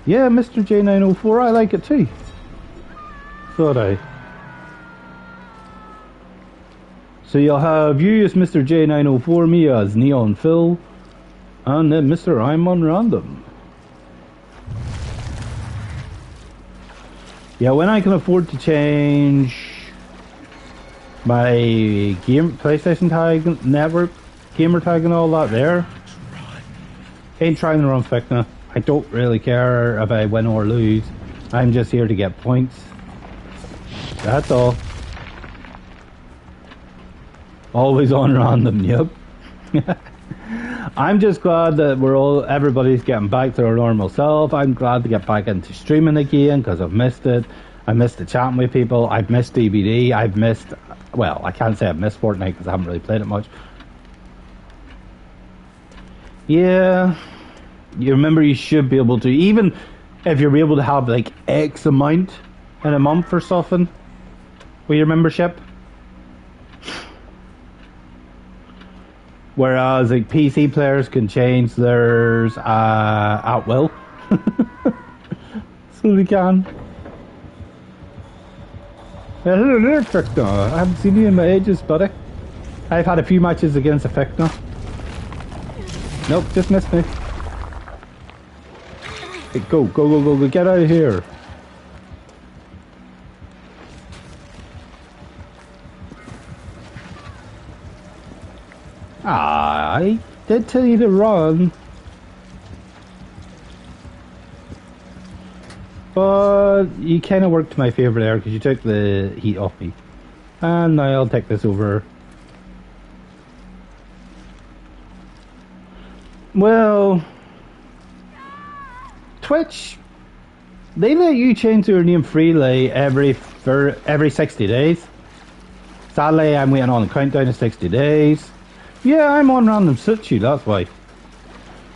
Yeah, Mr. J904, I like it too. So do I. So you'll have you as Mr. J904, me as Neon Phil, and then Mr. I'm on Random. Yeah, when I can afford to change my PlayStation tag, network, gamer tag and all that there, ain't trying to run Vecna. I don't really care if I win or lose. I'm just here to get points. That's all. Always on Random, yep. I'm just glad that everybody's getting back to their normal self. I'm glad to get back into streaming again because I've missed it. I missed the chatting with people. I've missed DBD. I've missed, well, I can't say I've missed Fortnite because I haven't really played it much. Yeah, you remember you should be able to, even if you're able to have like X amount in a month or something with your membership. Whereas like PC players can change theirs at will. So they can. Yeah, hello there, Vecna. I haven't seen you in my ages, buddy. I've had a few matches against a Vecna. Nope, just missed me. Hey, go, get out of here. I did tell you to run. But you kind of worked to my favour there because you took the heat off me. And now I'll take this over. Well, Twitch, they let you change your name freely every 60 days. Sadly, I'm waiting on a countdown of 60 days. Yeah, I'm on Random Situ, that's why.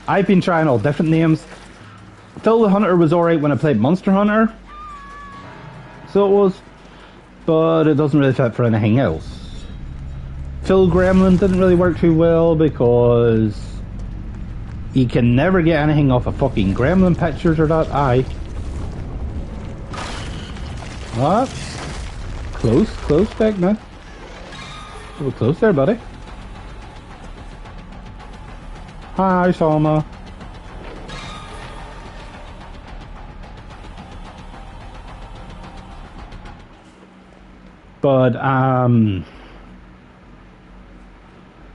I've been trying all different names. Phil the Hunter was alright when I played Monster Hunter. So it was. But it doesn't really fit for anything else. Phil Gremlin didn't really work too well because You can never get anything off of fucking gremlin pictures or that. Aye. What? Close back now. We're close there, buddy. Hi, Salma. But,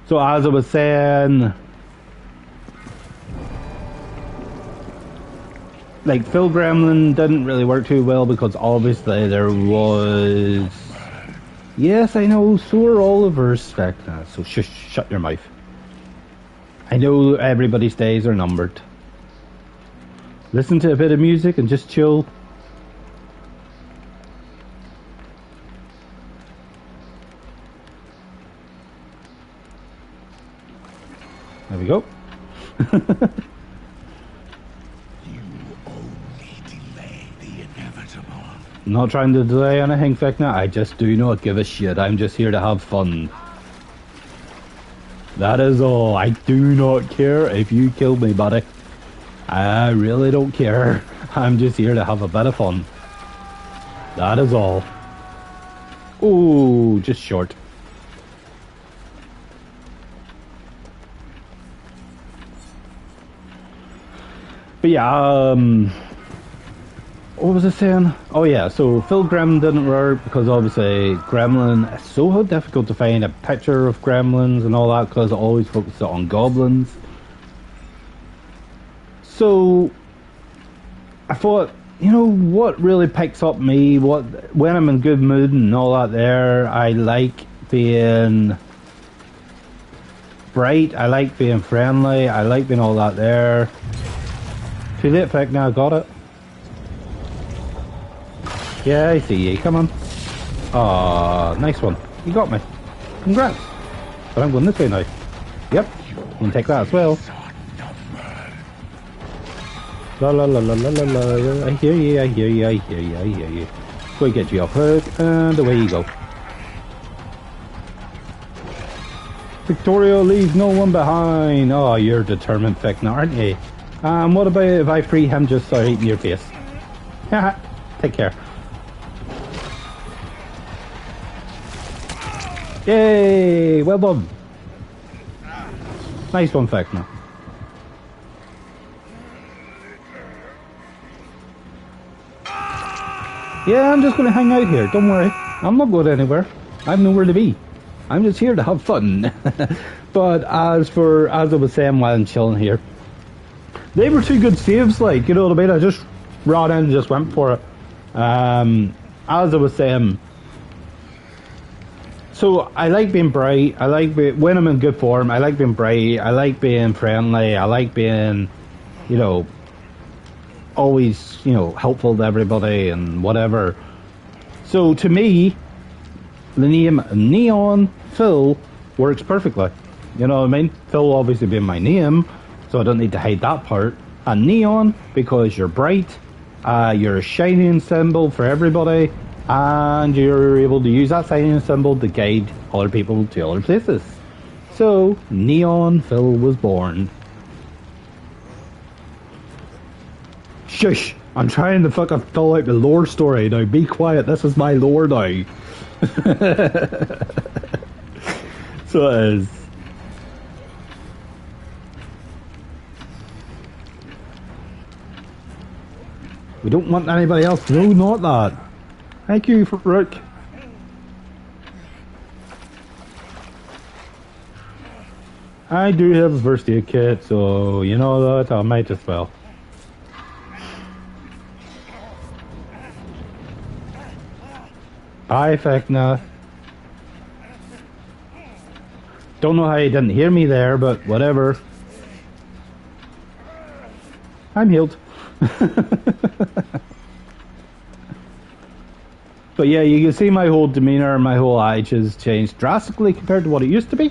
so as I was saying, like, Phil Gremlin didn't really work too well because obviously there was... Yes, I know, so are Oliver's spec. So shut your mouth. I know everybody's days are numbered. Listen to a bit of music and just chill. There we go. You only delay the inevitable. I'm not trying to delay anything, Vecna. I just do not give a shit. I'm just here to have fun. That is all. I do not care if you kill me, buddy. I really don't care. I'm just here to have a bit of fun. That is all. Ooh, just short. But yeah, what was I saying? Oh yeah, so Phil Gremlin didn't work because obviously Gremlin, it's so difficult to find a picture of Gremlins and all that because it always focuses on goblins. So I thought, you know, what really picks up me, when I'm in good mood and all that there, I like being bright, I like being friendly, I like being all that there. Too late, Vic, now I got it. Yeah, I see you, come on. Aw, nice one. You got me. Congrats. But I'm going this way now. Yep, I'm gonna take that as well. La la la la la la la. I hear you, I hear you, I hear you, I hear you. Go and get you off hook, and away you go. Victoria leaves no one behind. Oh, you're determined, Vic, now, aren't you? What about if I free him just so in your face? Haha, take care. Yay, well done. Nice one, Vecna. Yeah, I'm just going to hang out here, don't worry. I'm not going anywhere. I have nowhere to be. I'm just here to have fun. But as I was saying while I'm chilling here, they were two good saves, like, you know what I mean? I just ran in and just went for it. As I was saying, so I like being bright, I like when I'm in good form, I like being bright, I like being friendly, I like being, you know, always, you know, helpful to everybody and whatever. So to me, the name Neon Phil works perfectly. You know what I mean? Phil obviously being my name, so I don't need to hide that part. And neon, because you're bright, you're a shining symbol for everybody, and you're able to use that shining symbol to guide other people to other places. So, Neon Phil was born. Shush! I'm trying to fucking fill out the lore story now. Be quiet, this is my lore now. So it is. We don't want anybody else to know, not that. Thank you, Rick. I do have a first aid kit, so you know that, I might as well. Bye, Vecna. Don't know how you didn't hear me there, but whatever. I'm healed. But yeah, you can see my whole demeanor and my whole attitude has changed drastically compared to what it used to be.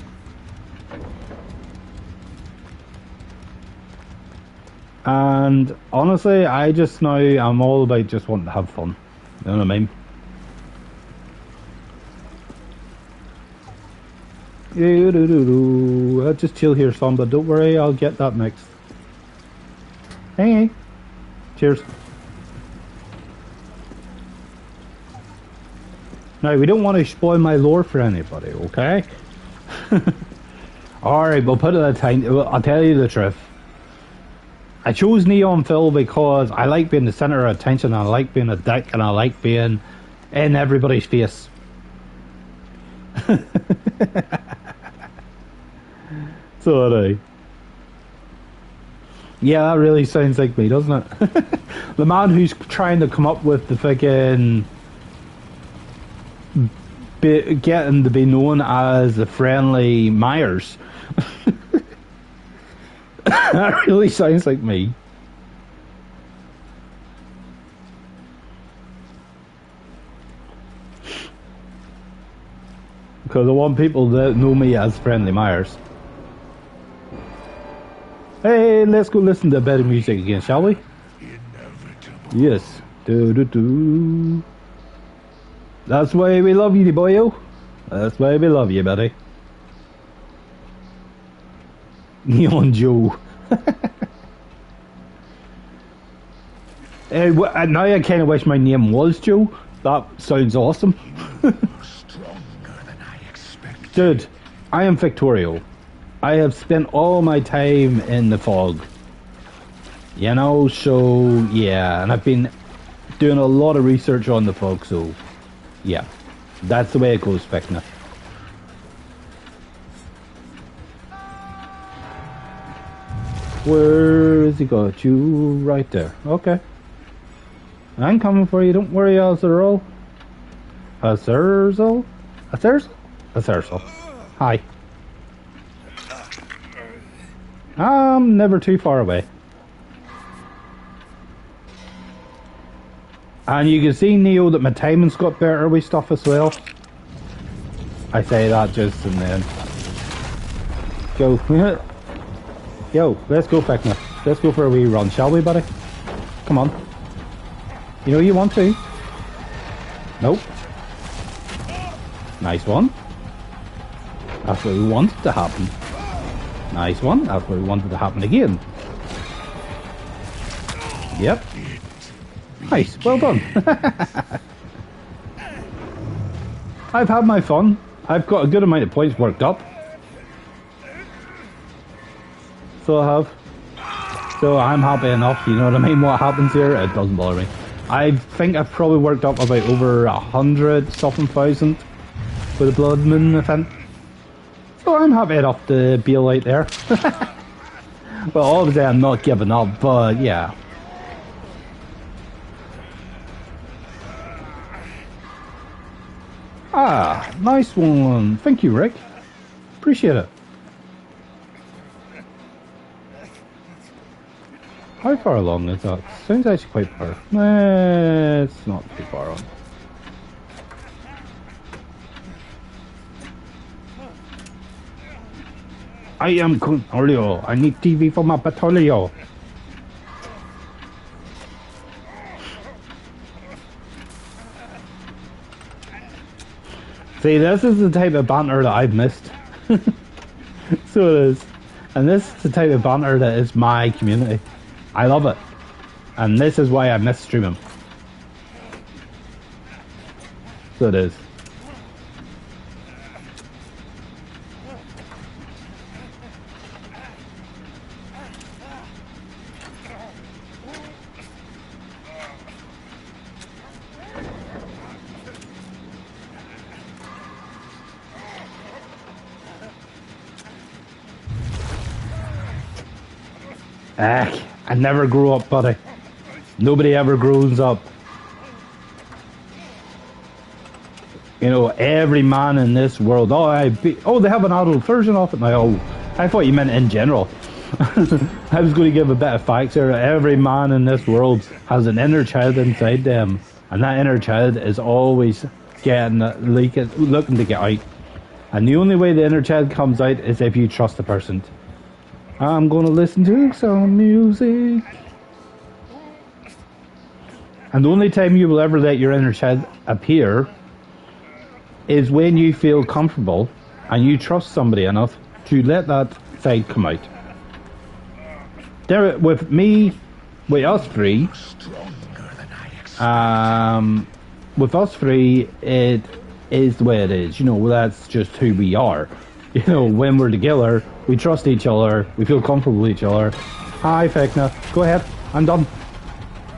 And honestly, I'm all about just wanting to have fun. You know what I mean? I'll just chill here, son, but don't worry, I'll get that mixed. Hey. Cheers. Now, we don't want to spoil my lore for anybody, okay? Alright, we'll put it at a time. I'll tell you the truth. I chose Neon Phil because I like being the center of attention, I like being a dick, and I like being in everybody's face. So do I. Yeah, that really sounds like me, doesn't it? The man who's trying to come up with the fucking... getting to be known as the friendly Myers. That really sounds like me. Because I want people to know me as Friendly Myers. Hey, let's go listen to better music again, shall we? Inevitable. Yes. Do do do. That's why we love you, boyo. That's why we love you, buddy. Neon Joe. Now I kind of wish my name was Joe. That sounds awesome. Dude, I am Victorio. I have spent all my time in the fog. You know, so yeah, and I've been doing a lot of research on the fog, so yeah, that's the way it goes, Vecna. Where has he got you? Right there. Okay. I'm coming for you, don't worry, Azerol. Azerzal? Azerzal? Azerzal. Hi. I'm never too far away. And you can see, Neo, that my timing's got better with stuff as well. I say that just and then. Go. Yo, let's go, Vecna. Let's go for a wee run, shall we, buddy? Come on. You know you want to. Nope. Nice one. That's what we wanted to happen. Nice one. That's what we wanted to happen again. Yep. Nice. Well done. I've had my fun. I've got a good amount of points worked up. So I have. So I'm happy enough, you know what I mean? What happens here, it doesn't bother me. I think I've probably worked up about over 100 something thousand for the Blood Moon event. So I'm happy enough to be right there. Well, obviously I'm not giving up, but yeah. Ah, nice one. Thank you, Rick. Appreciate it. How far along is that? Sounds actually quite far. It's not too far on. I am Conolio. I need TV for my Patolio. See, this is the type of banter that I've missed. So it is. And this is the type of banter that is my community. I love it. And this is why I miss streaming. So it is. I never grew up, buddy. Nobody ever grows up. You know, every man in this world. Oh, they have an adult version of it now. Oh, I thought you meant in general. I was going to give a bit of facts here. Every man in this world has an inner child inside them, and that inner child is always looking to get out. And the only way the inner child comes out is if you trust the person. I'm gonna listen to some music. And the only time you will ever let your inner child appear is when you feel comfortable and you trust somebody enough to let that side come out. There, with me, with us three, Stronger than I expected. with us three, it is the way it is. You know, that's just who we are. You know, when we're together, we trust each other, we feel comfortable with each other. Hi, Fekna. Go ahead. I'm done.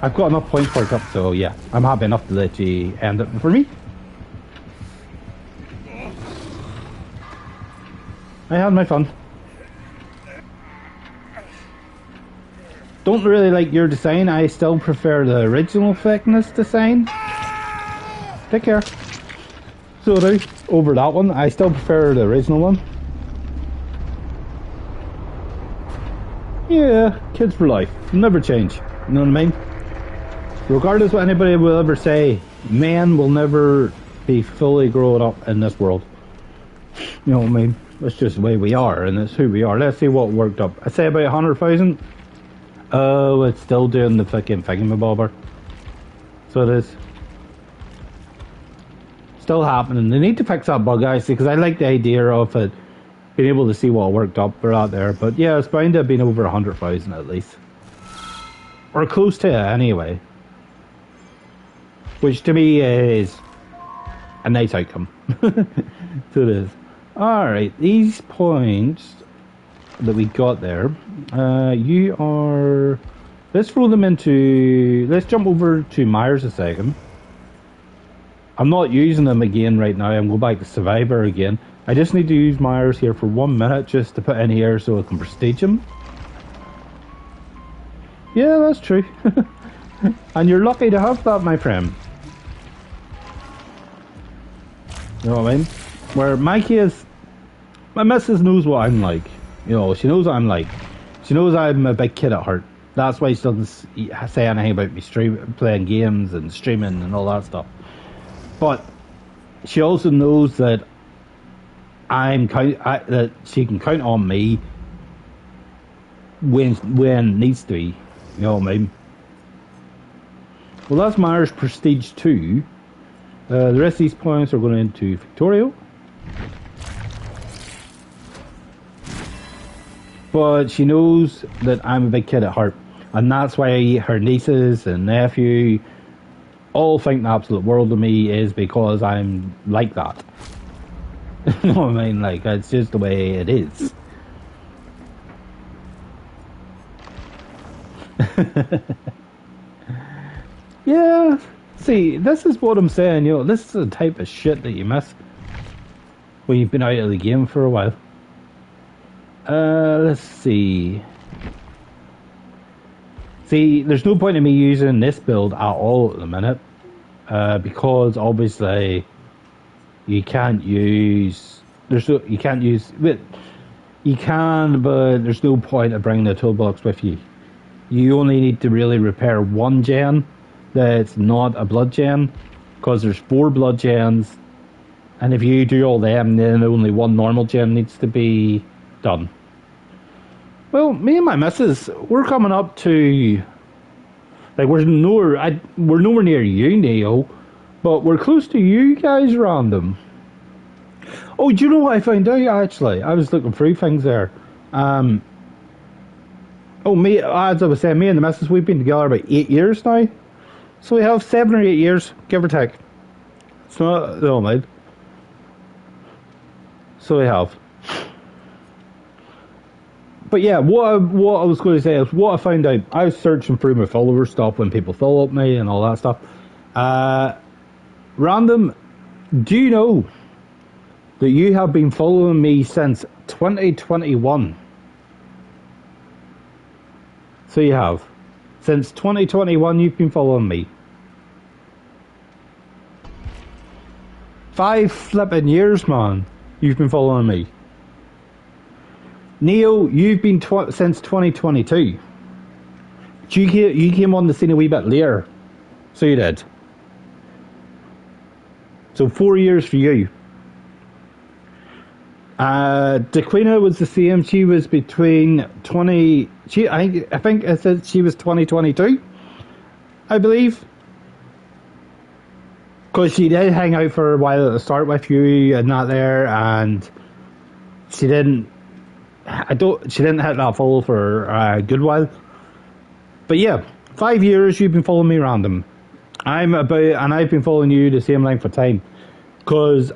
I've got enough points for it up, so yeah, I'm happy enough to let you end it for me. I had my fun. Don't really like your design. I still prefer the original Fekna's design. Take care. Sorry, over that one. I still prefer the original one. Yeah, kids for life. Never change. You know what I mean? Regardless what anybody will ever say, man will never be fully grown up in this world. You know what I mean? That's just the way we are, and it's who we are. Let's see what worked up. I say about 100,000. Oh, it's still doing the fucking thingamabobber. So it is. Still happening. They need to fix that bug, guys, because I like the idea of it being able to see what worked up for out there. But yeah, it's bound to have been over 100,000 at least. Or close to it, anyway. Which to me is a nice outcome. So it is. Alright, these points that we got there, you are... Let's throw them into... Let's jump over to Myers a second. I'm not using them again right now. I'm going back to Survivor again. I just need to use Myers here for 1 minute just to put in here so I can prestige him. Yeah, that's true. And you're lucky to have that, my friend. You know what I mean? Where my case, my missus knows what I'm like. You know, she knows what I'm like. She knows I'm a big kid at heart. That's why she doesn't say anything about me playing games and streaming and all that stuff. But she also knows that that she can count on me when needs to be. You know what I mean? Well, that's Myers Prestige 2. The rest of these points are going into Victorio. But she knows that I'm a big kid at heart. And that's why her nieces and nephew all think the absolute world of me, is because I'm like that. You know what I mean? Like, it's just the way it is. Yeah, see, this is what I'm saying, you know, this is the type of shit that you miss when you've been out of the game for a while. Let's see. See, there's no point in me using this build at all at the minute, because obviously you can't use, you can, but there's no point of bringing the toolbox with you. You only need to really repair one gen that's not a blood gen, because there's 4 blood gens, and if you do all them, then only 1 normal gen needs to be done. Well, me and my missus, we're coming up to, like, we're nowhere near you, Neo, but we're close to you guys, random. Oh, do you know what I found out, actually? I was looking through things there. Oh, as I was saying, me and the missus, we've been together about 8 years now. So we have 7 or 8 years, give or take. It's not, no, mate. So we have. But yeah, what I was going to say is, what I found out, I was searching through my follower stuff when people follow up me and all that stuff. Random, do you know that you have been following me since 2021? So you have. Since 2021, you've been following me. 5 flipping years, man. You've been following me. Neo, you've been since 2022. You came on the scene a wee bit later. So you did. So 4 years for you. Daquina was the same. She was between 20. I think I said she was 2022. I believe. Because she did hang out for a while at the start with you and that there, and she didn't. She didn't hit that follow for a good while. But yeah, 5 years you've been following me random. I've been following you the same length of time. Because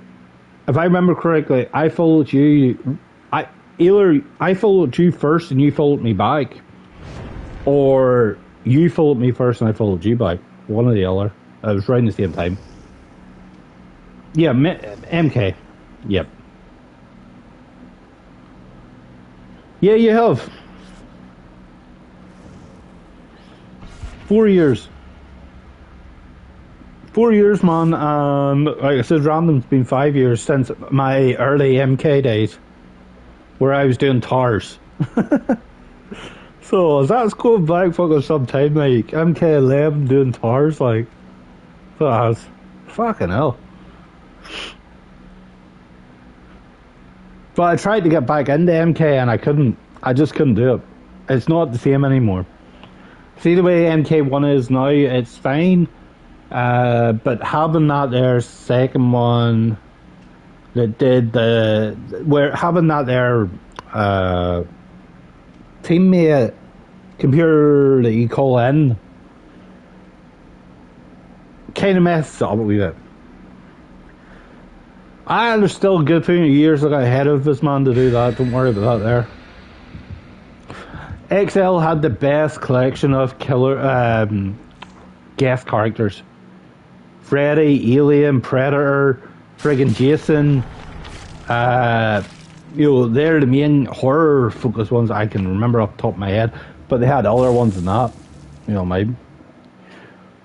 if I remember correctly, I followed you. Either I followed you first and you followed me back, or you followed me first and I followed you back. One or the other. I was right in the same time. Yeah, MK. Yep. Yeah, you have. 4 years. 4 years, man. Like I said, random's been 5 years since my early MK days, where I was doing TARS. So that's going back fucking some time, like MK11 doing TARS, like that's fucking hell. But I tried to get back into MK and I couldn't. I just couldn't do it. It's not the same anymore. See the way MK1 is now, it's fine. But having that there second one that did having that there teammate computer that you call in kind of messed up a wee bit. There's still a good few years I got ahead of this man to do that. Don't worry about that there. XL had the best collection of killer guest characters. Freddy, Alien, Predator, friggin' Jason. They're the main horror focused ones I can remember off the top of my head. But they had other ones than that. Maybe.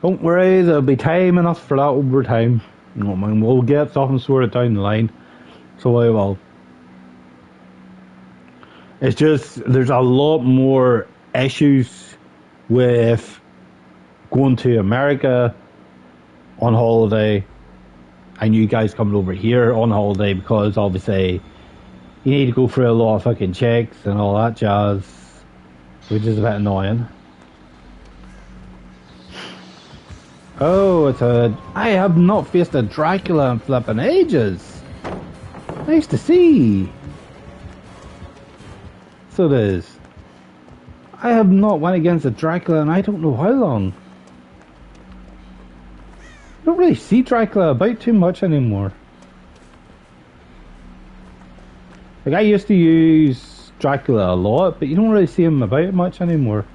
Don't worry, there'll be time enough for that over time. We'll get something sorted down the line. So I will. It's just, there's a lot more issues with going to America on holiday and you guys coming over here on holiday, because obviously you need to go through a lot of fucking checks and all that jazz, which is a bit annoying. Oh, I have not faced a Dracula in flipping ages. Nice to see. So it is. I have not went against a Dracula in I don't know how long. I don't really see Dracula about too much anymore. Like, I used to use Dracula a lot, but you don't really see him about much anymore.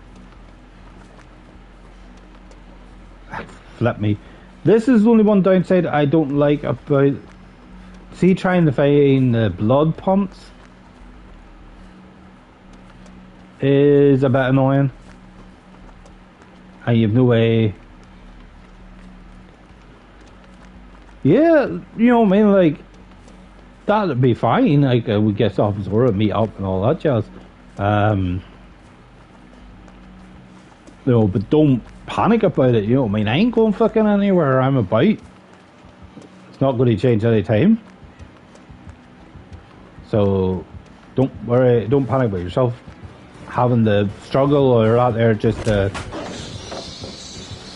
Flip me. This is the only one downside I don't like about... See, trying to find the blood pumps is a bit annoying. And you have no way... Yeah, you know what I mean, like, that'd be fine, like, we get off Zora, meet up and all that jazz. But don't panic about it, you know what I mean, I ain't going fucking anywhere I'm about. It's not going to change any time. So, don't worry, don't panic about yourself having the struggle or out there just to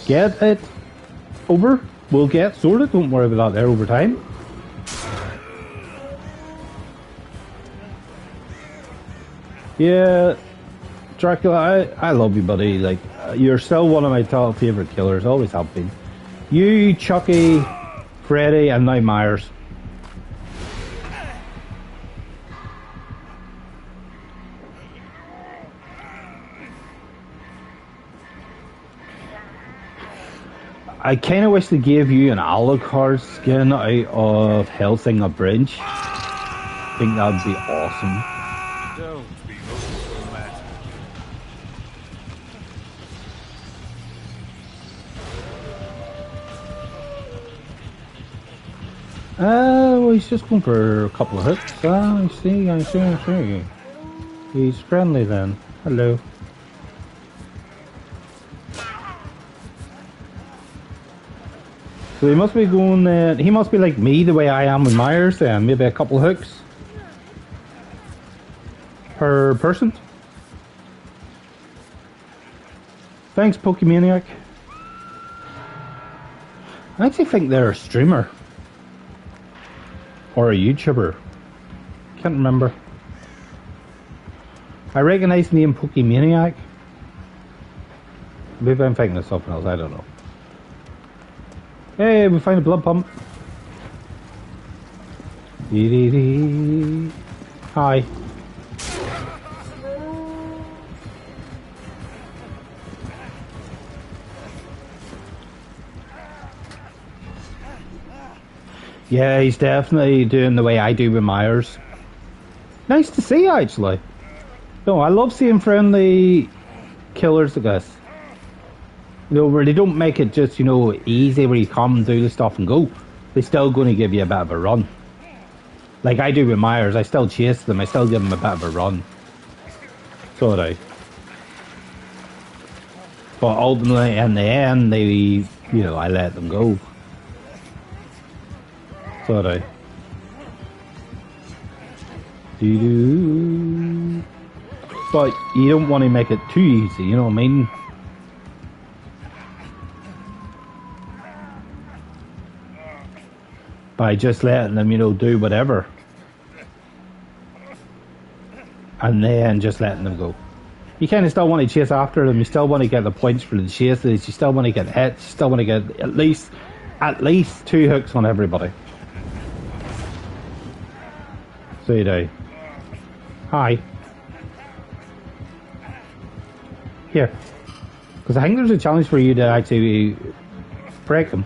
get it over. We'll get sorted, don't worry about that there over time. Yeah, Dracula, I love you, buddy. Like, you're still one of my top favourite killers, always have been. You, Chucky, Freddy, and now Myers. I kind of wish they gave you an alot skin out of Hellsinger Bridge. I think that would be awesome. Don't be overdramatic. Well, he's just going for a couple of hits. I see. He's friendly then. Hello. So he must be going, he must be like me the way I am with Myers then. Maybe a couple of hooks per person. Thanks, Pokemaniac. I actually think they're a streamer. Or a YouTuber. Can't remember. I recognise the name Pokemaniac. Maybe I'm thinking of something else, I don't know. Hey, we find a blood pump. Dee-dee-dee. Hi. Yeah, he's definitely doing the way I do with Myers. Nice to see, actually. No, I love seeing friendly killers, I guess. You know, where they don't make it just, you know, easy where you come, do the stuff and go. They're still going to give you a bit of a run. Like I do with Myers, I still chase them, I still give them a bit of a run. So do I. But ultimately, in the end, they, you know, I let them go. So do I. Doo-doo. But you don't want to make it too easy, you know what I mean? By just letting them, you know, do whatever. And then just letting them go. You kind of still want to chase after them, you still want to get the points for the chases, you still want to get hits, you still want to get at least 2 hooks on everybody. So you do. Hi. Here. Because I think there's a challenge for you to actually break them.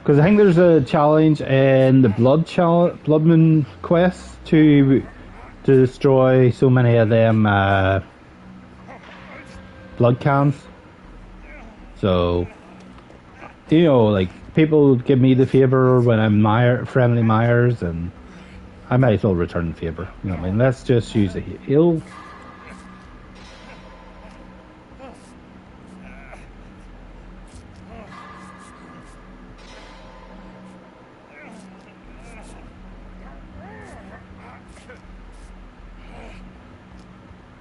Because I think there's a challenge in the Bloodmoon quest to destroy so many of them blood cans. So, you know, like, people give me the favour when I'm friendly Myers, and I might as well return the favour. You know what I mean? Let's just use a heal.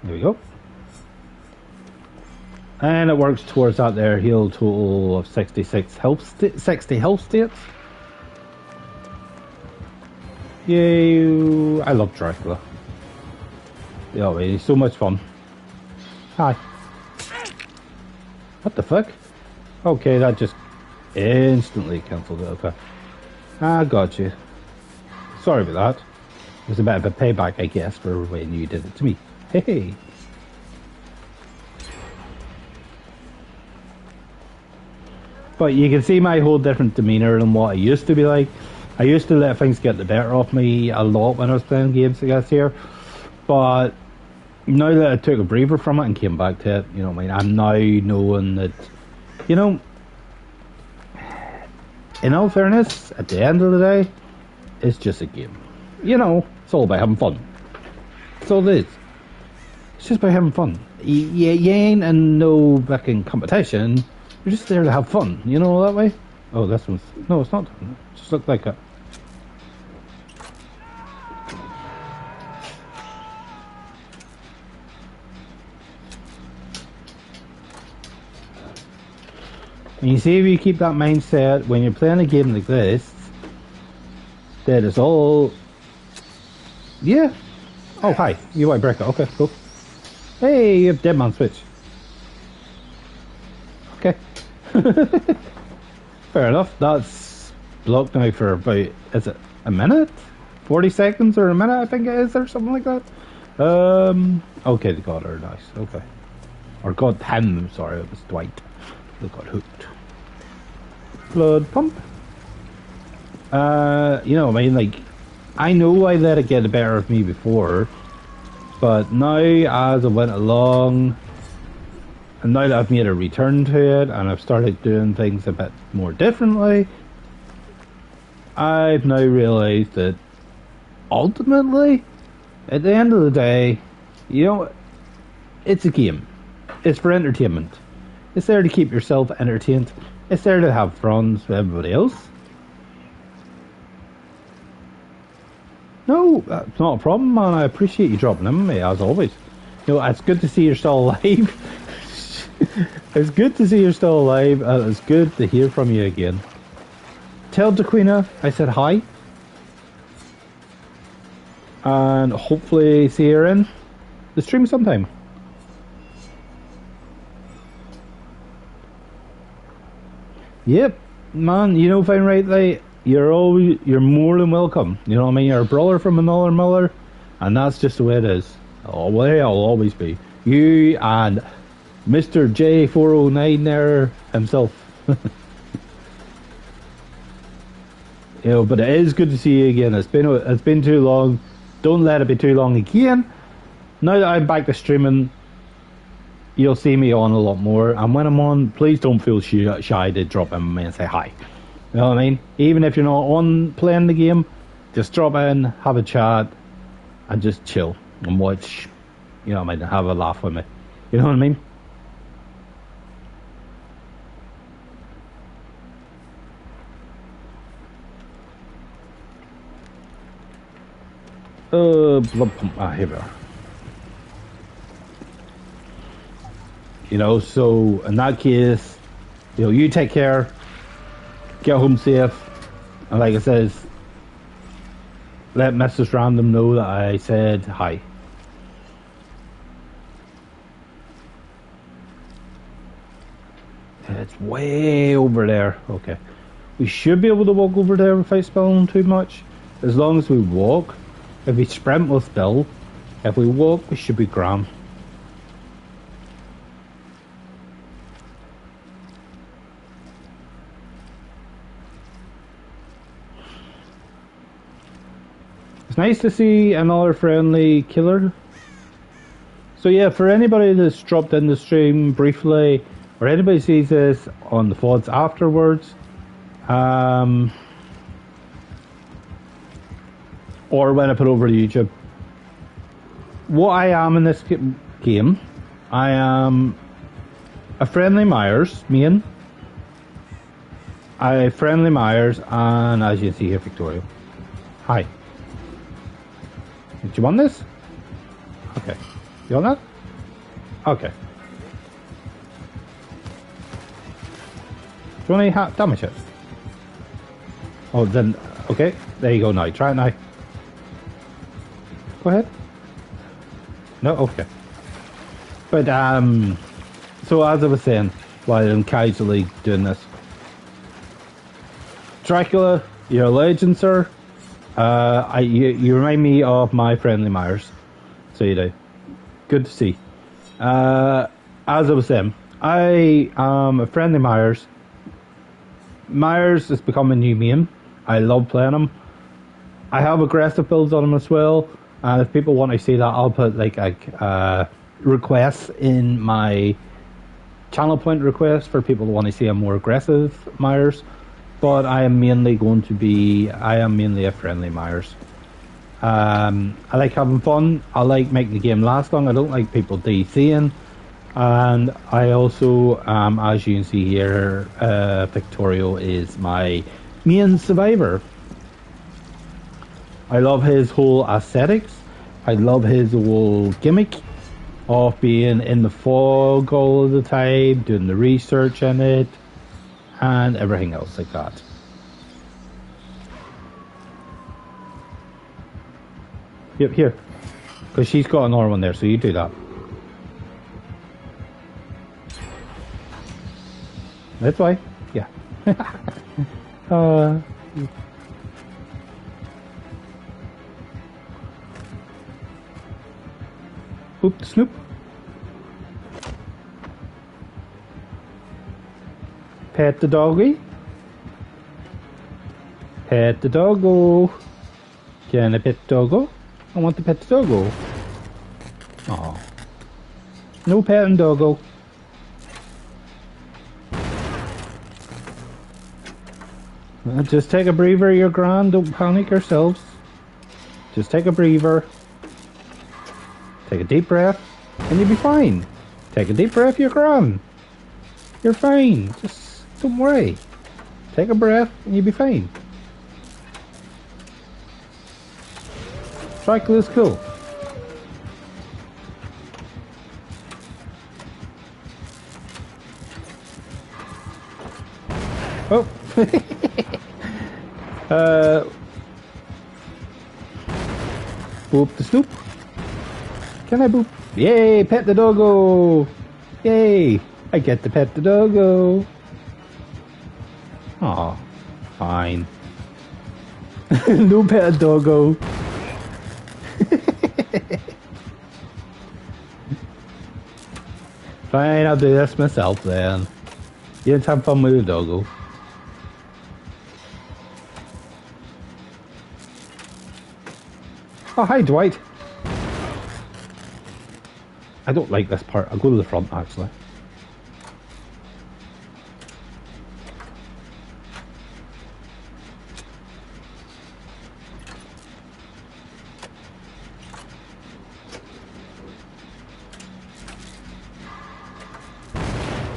There we go. And it works towards that there heal total of 60 health states. Yay! I love Dracula. Yeah, he's so much fun. Hi. What the fuck? Okay, that just instantly cancelled it. Okay. I got you. Sorry about that. It was a bit of a payback, I guess, for when you did it to me. Hey. But you can see my whole different demeanour than what I used to be like. I used to let things get the better of me a lot when I was playing games, I guess, here. But now that I took a breather from it and came back to it, you know what I mean, I'm now knowing that, you know, in all fairness, at the end of the day, it's just a game. You know, it's all about having fun. That's all it is. It's just about having fun. You ain't in no fucking competition. You're just there to have fun. You know that way? Oh, this one's... No, it's not. It just looks like it. And you see, if you keep that mindset when you're playing a game like this, that it's all... Yeah. Oh, hi. You white breaker. Okay, cool. Hey, you have Dead Man Switch. Okay. Fair enough. That's blocked now for about, is it a minute? 40 seconds or a minute, I think it is, or something like that. Okay, they got her, nice. Okay. Or got him, sorry, it was Dwight. They got hooked. Blood pump. You know what I mean, like, I know I let it get the better of me before, but now as I went along, and now that I've made a return to it and I've started doing things a bit more differently, I've now realised that ultimately, at the end of the day, you know, it's a game. It's for entertainment. It's there to keep yourself entertained. It's there to have fun with everybody else. No, that's not a problem, man. I appreciate you dropping in with me, as always. You know, it's good to see you're still alive. It's good to see you're still alive, and it's good to hear from you again. Tell Daquina I said hi. And hopefully see her in. the stream sometime. Yep, man. You know, fine, right? Like you're more than welcome. You know what I mean? You're a brother from another mother, and that's just the way it is. Oh, well, I'll always be you and Mr. J409 there himself. You know, but it is good to see you again. It's been too long. Don't let it be too long again. Now that I'm back to streaming, you'll see me on a lot more. And when I'm on, please don't feel shy to drop in and say hi. You know what I mean? Even if you're not on playing the game, just drop in, have a chat, and just chill and watch. You know what I mean? Have a laugh with me. You know what I mean? Here we are. You know, so in that case, you know, you take care, get home safe, and like I says, let Mrs. Random know that I said hi. It's way over there. Okay. We should be able to walk over there without spilling too much. As long as we walk. If we sprint, we'll spill. If we walk, we should be grand. It's nice to see another friendly killer. So yeah, for anybody that's dropped in the stream briefly, or anybody sees this on the VODs afterwards, or when I put over to YouTube, what I am in this game, I am a friendly Myers, main. A friendly Myers, and as you can see here, Victoria. Hi. Do you want this? Okay. You want that? Okay. Do you want any damage hits? Oh, then, okay. There you go now. Try it now. Go ahead. No? Okay. But, so as I was saying, while I'm casually doing this, Dracula, you're a legend, sir. You remind me of my friendly Myers. So you do. Good to see. As I was saying, I am a friendly Myers. Myers has become a new main. I love playing him. I have aggressive builds on him as well. And if people want to see that, I'll put like a request in my channel point request for people who want to see a more aggressive Myers. But I am mainly a friendly Myers. I like having fun. I like making the game last long. I don't like people DCing. And I also, as you can see here, Victorio is my main survivor. I love his whole aesthetics. I love his whole gimmick of being in the fog all of the time, doing the research in it, and everything else like that. Yep, here. Because she's got another one there, so you do that. That's why. Yeah. Boop the snoop. Pet the doggy. Pet the doggo. Can I pet the doggo? I want to pet the doggo. Aw. No petting doggo. Just take a breather, you're grand. Don't panic yourselves. Just take a breather. Take a deep breath, and you'll be fine. Take a deep breath, you're grand. You're fine. Just don't worry. Take a breath, and you'll be fine. Dracula's cool. Oh. Boop the snoop. Can I boop? Yay, pet the doggo! Yay, I get to pet the doggo. Aw, fine. No pet a doggo. Fine, I'll do this myself then. You didn't have fun with the doggo. Oh, hi, Dwight. I don't like this part. I'll go to the front, actually.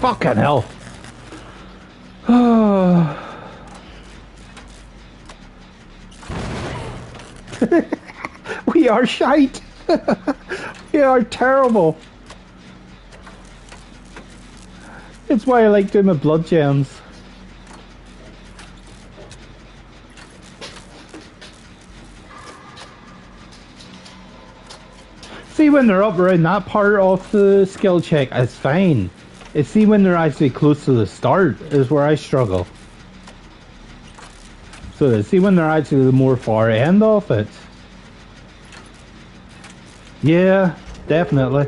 Fucking hell. We are shite. We are terrible. That's why I like doing my blood gems. See, when they're up around that part of the skill check, it's fine. It's see when they're actually close to the start is where I struggle. So see when they're actually the more far end of it. Yeah, definitely.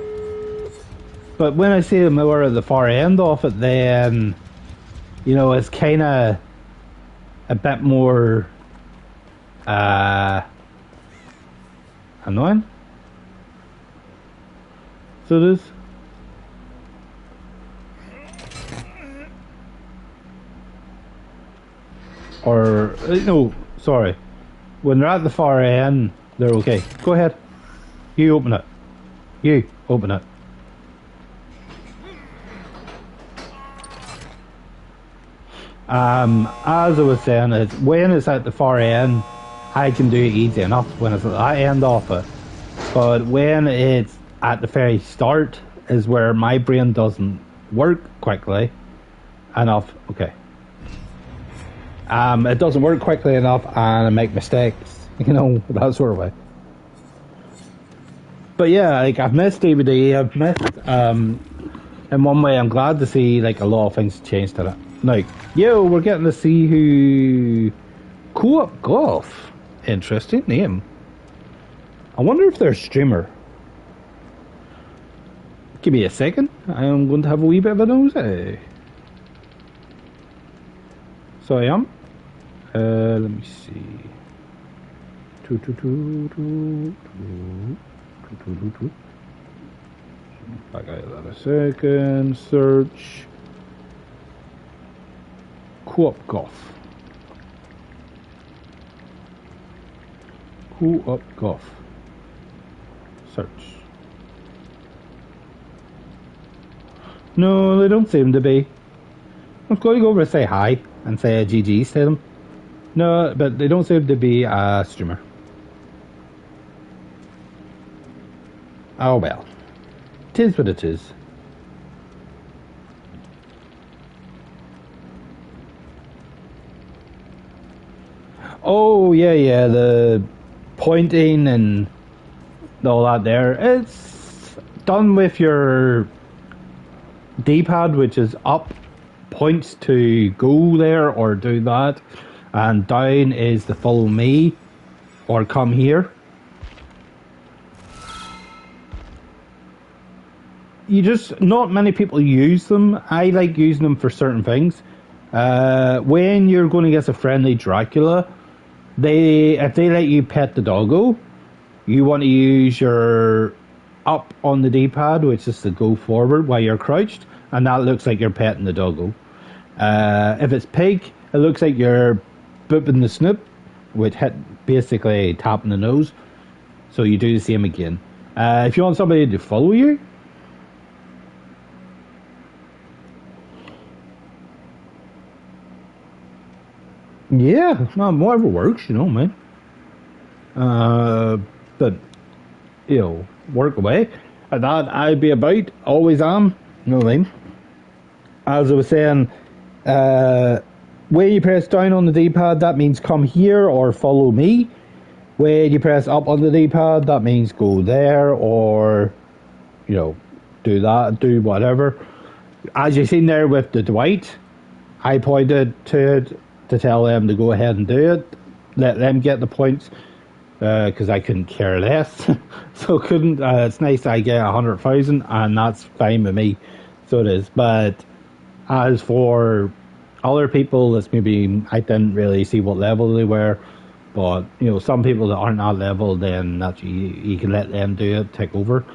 But when I see them more at the far end of it, then, you know, it's kind of a bit more annoying. So it is. Or, no, sorry. When they're at the far end, they're okay. Go ahead. You open it. You open it. As I was saying, it's when it's at the far end, I can do it easy enough when it's at that end of it. But when it's at the very start is where my brain doesn't work quickly enough. Okay. It doesn't work quickly enough and I make mistakes, you know, that sort of way. But yeah, like I've missed DVD, I've missed, in one way I'm glad to see like a lot of things changed to it. Like, yo, we're getting to see who... Co-op Golf. Interesting name. I wonder if they're a streamer. Give me a second. I'm going to have a wee bit of a nosy. So I am. Let me see. Back out of that a second. Search. Co-op Golf. Co-op Golf. Search. No, they don't seem to be. I was going to go over and say hi and say a GG's to them. No, but they don't seem to be a streamer. Oh well. 'Tis what it is. Oh, yeah, the pointing and all that there. It's done with your D-pad, which is up points to go there or do that, and down is the follow me or come here. Not many people use them. I like using them for certain things. When you're going against a friendly Dracula, if they let you pet the doggo, you want to use your up on the D-pad, which is to go forward while you're crouched, and that looks like you're petting the doggo. If it's pig, it looks like you're booping the snoop, which basically tapping the nose. So you do the same again. If you want somebody to follow you, yeah, whatever works, you know, man. But, you know, work away. And that I'd be about, always am, you know what I mean? As I was saying, when you press down on the D-pad, that means come here or follow me. When you press up on the D-pad, that means go there or you know, do that, do whatever. As you seen there with the Dwight, I pointed to it to tell them to go ahead and do it, let them get the points, because I couldn't care less. So couldn't. It's nice I get 100,000, and that's fine with me. So it is. But as for other people, that's maybe I didn't really see what level they were. But you know, some people that aren't that level, then that's you can let them do it, take over.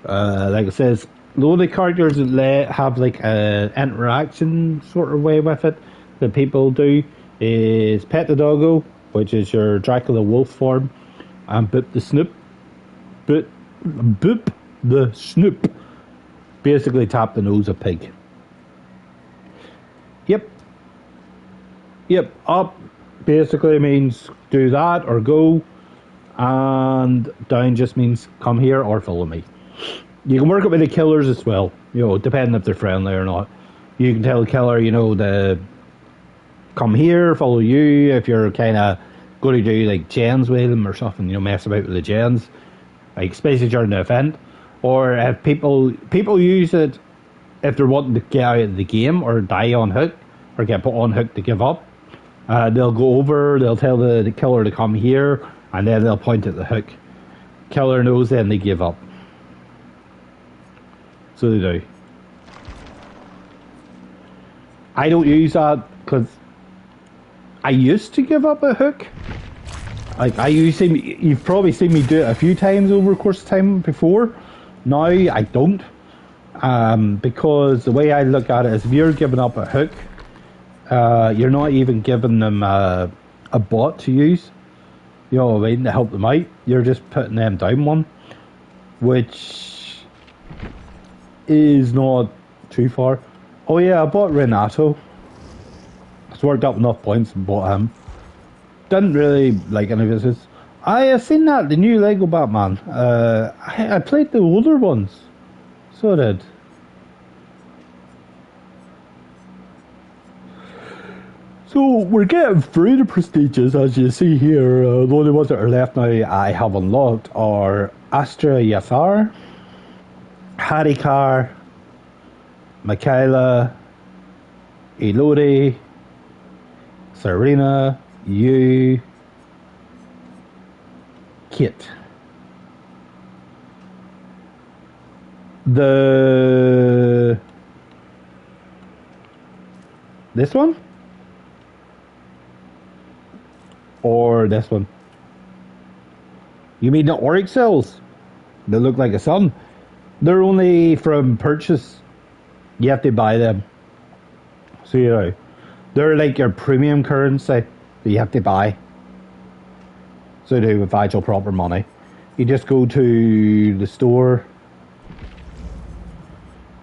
Like it says, the only characters that have like a interaction sort of way with it that people do is Pet the Doggo, which is your Dracula wolf form, and Boop the Snoop. Boop the Snoop. Basically tap the nose of pig. Yep. Up basically means do that or go, and down just means come here or follow me. You can work it with the killers as well, you know, depending if they're friendly or not. You can tell the killer, you know, to come here, follow you, if you're kind of going to do like gens with them or something, you know, mess about with the gens, like especially during the event. Or if people use it if they're wanting to get out of the game or die on hook or get put on hook to give up. They'll go over, they'll tell the killer to come here, and then they'll point at the hook. Killer knows, then they give up. So they do. I don't use that because I used to give up a hook. Like you've probably seen me do it a few times over the course of time before. Now I don't, because the way I look at it is, if you're giving up a hook, you're not even giving them a bot to use. You know what I mean, to help them out. You're just putting them down one, which is not too far. Oh yeah, I bought Renato. It's worked up enough points and bought him. Didn't really like any of his. I have seen that, the new Lego Batman. I played the older ones. So I did. So we're getting through the prestiges, as you see here. The only ones that are left now I have unlocked are Astra Yathar, Harikar, Michaela, Elodie, Serena, you, Kit. This one? Or this one? You mean the Oryx cells? They look like a sun. They're only from purchase. You have to buy them. So you know, they're like your premium currency that you have to buy. So you do with actual proper money. You just go to the store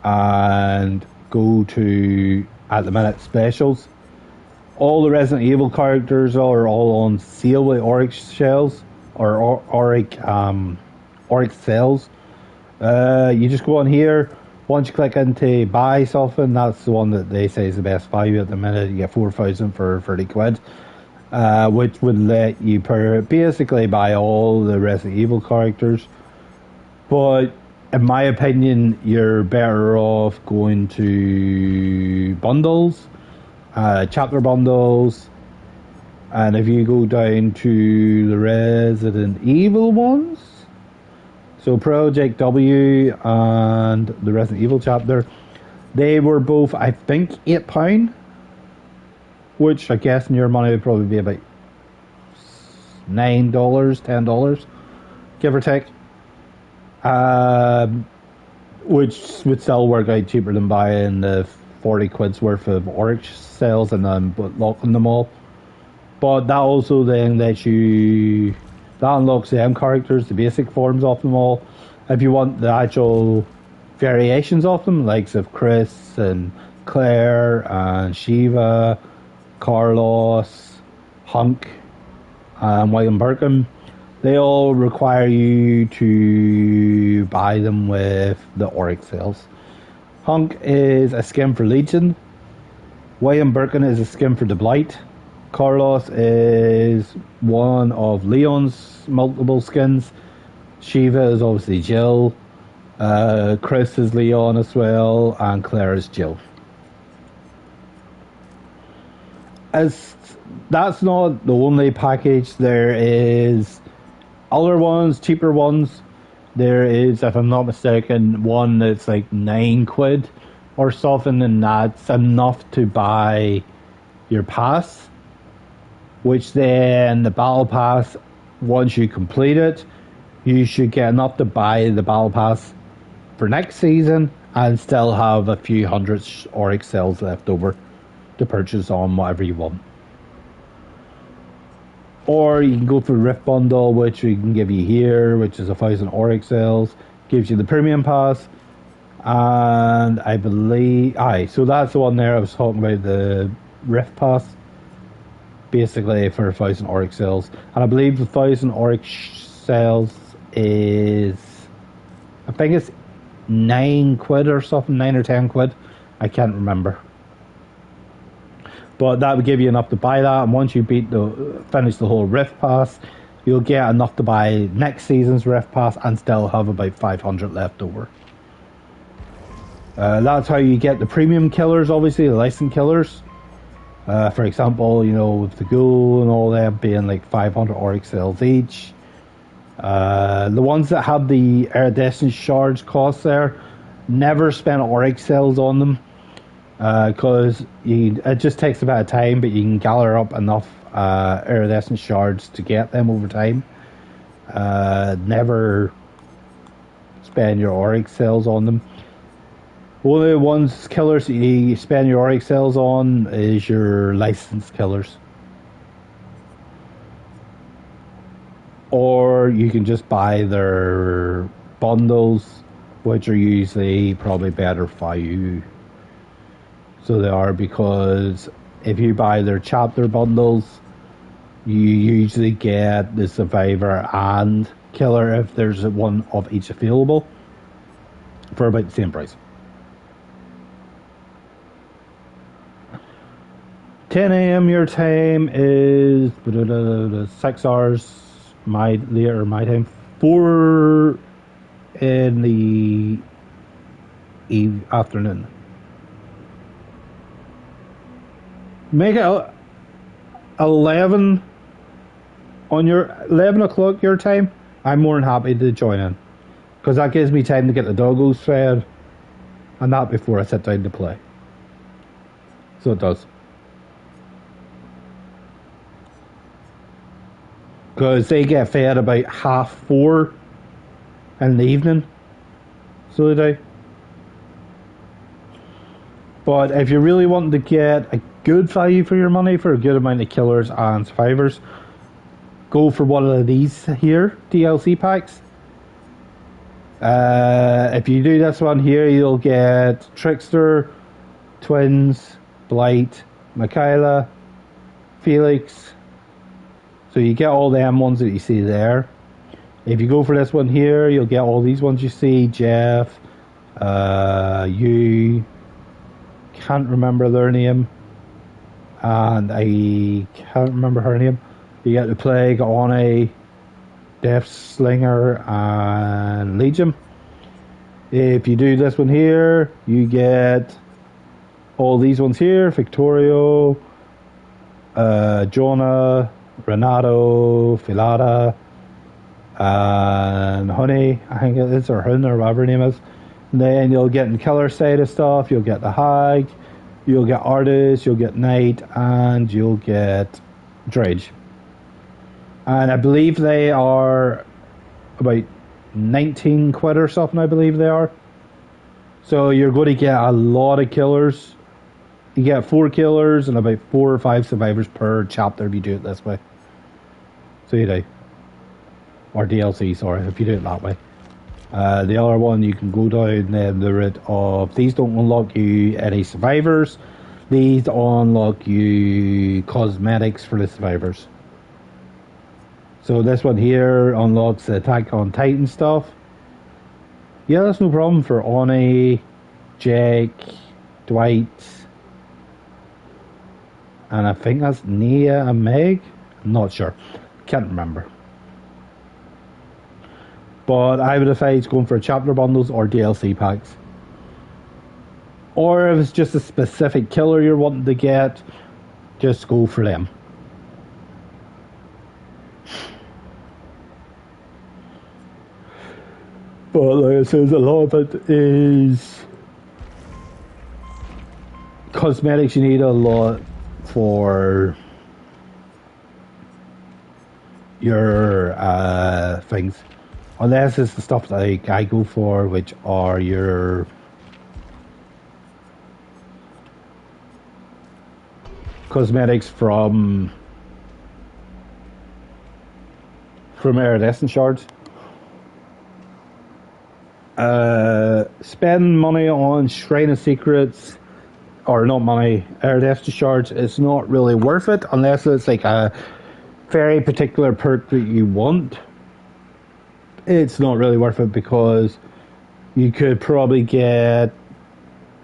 and go to, at the minute, specials. All the Resident Evil characters are all on sale with Oryx shells or Oryx cells. You just go on here. Once you click into buy something, that's the one that they say is the best value at the minute. You get 4,000 for 30 quid, which would let you basically buy all the Resident Evil characters. But in my opinion, you're better off going to bundles, chapter bundles, and if you go down to the Resident Evil ones, so Project W and the Resident Evil chapter, they were both, I think, £8, which I guess in your money would probably be about $9, $10, give or take. Which would still work out cheaper than buying the 40 quid's worth of Oryx cells and then locking them all. But that also then lets you, that unlocks the M characters, the basic forms of them all. If you want the actual variations of them, likes of Chris and Claire and Shiva, Carlos, Hunk, and William Birkin, they all require you to buy them with the Oryx cells. Hunk is a skin for Legion. William Birkin is a skin for the Blight. Carlos is one of Leon's multiple skins. Shiva is obviously Jill. Chris is Leon as well, and Claire is Jill. As that's not the only package. There is other ones, cheaper ones. There is, if I'm not mistaken, one that's like £9 or something, and that's enough to buy your pass. Which then the battle pass, once you complete it, you should get enough to buy the battle pass for next season and still have a few hundred Oryx cells left over to purchase on whatever you want. Or you can go for the Rift Bundle, which we can give you here, which is 1,000 Oryx cells, gives you the premium pass, and I believe, so that's the one there I was talking about, the Rift Pass, basically for 1,000 Oryx cells, and I believe the 1,000 Oryx cells is, I think it's £9 or something, £9 or £10, I can't remember. But that would give you enough to buy that, and once you finish the whole Rift Pass, you'll get enough to buy next season's Rift Pass and still have about 500 left over. That's how you get the premium killers, obviously, the licensed killers. For example, with the ghoul and all that being like 500 Oryx cells each. The ones that have the iridescent shards cost there, never spend Oryx cells on them. Because it just takes a bit of time, but you can gather up enough iridescent shards to get them over time. Never spend your Oryx cells on them. Only the ones killers that you spend your Oryx cells on is your licensed killers. Or you can just buy their bundles, which are usually probably better value. So they are, because if you buy their chapter bundles, you usually get the survivor and killer if there's one of each available for about the same price. 10 a.m. your time is 6 hours my time, 4 in the afternoon. Make it 11 on your 11 o'clock your time. I'm more than happy to join in, because that gives me time to get the doggos fed and that before I sit down to play. So it does, because they get fed about 4:30 in the evening. So they do. But if you really want to get a good value for your money for a good amount of killers and survivors, go for one of these here DLC packs. If you do this one here, you'll get Trickster, Twins, Blight, Michaela, Felix. So you get all them ones that you see there. If you go for this one here, you'll get all these ones you see. Jeff, you can't remember their name, and I can't remember her name. You get the Plague, Oni, Death Slinger, and Legion. If you do this one here, you get all these ones here: Victorio, Jonah, Renato, Filata, and Honey, I think it is, or Hun, or whatever her name is. And then you'll get in killer side of stuff, you'll get the Hag, you'll get Artist, you'll get Knight, and you'll get Dredge. And I believe they are about 19 quid or something, I believe they are. So you're going to get a lot of killers. You get 4 killers and about 4 or 5 survivors per chapter if you do it this way. So you do. Or DLC, sorry, if you do it that way. The other one, you can go down the route of, these don't unlock you any survivors. These unlock you cosmetics for the survivors. So this one here unlocks the Attack on Titan stuff. Yeah, that's no problem for Oni, Jake, Dwight, and I think that's Nia and Meg. I'm not sure. Can't remember. But I would advise going for chapter bundles or DLC packs. Or if it's just a specific killer you're wanting to get, just go for them. But like I said, a lot of it is cosmetics. You need a lot for your things. Unless it's the stuff like I go for, which are your cosmetics from iridescent shards. Spend money on Shrine of Secrets, or not money, iridescent shards. It's not really worth it unless it's like a very particular perk that you want. It's not really worth it because you could probably get,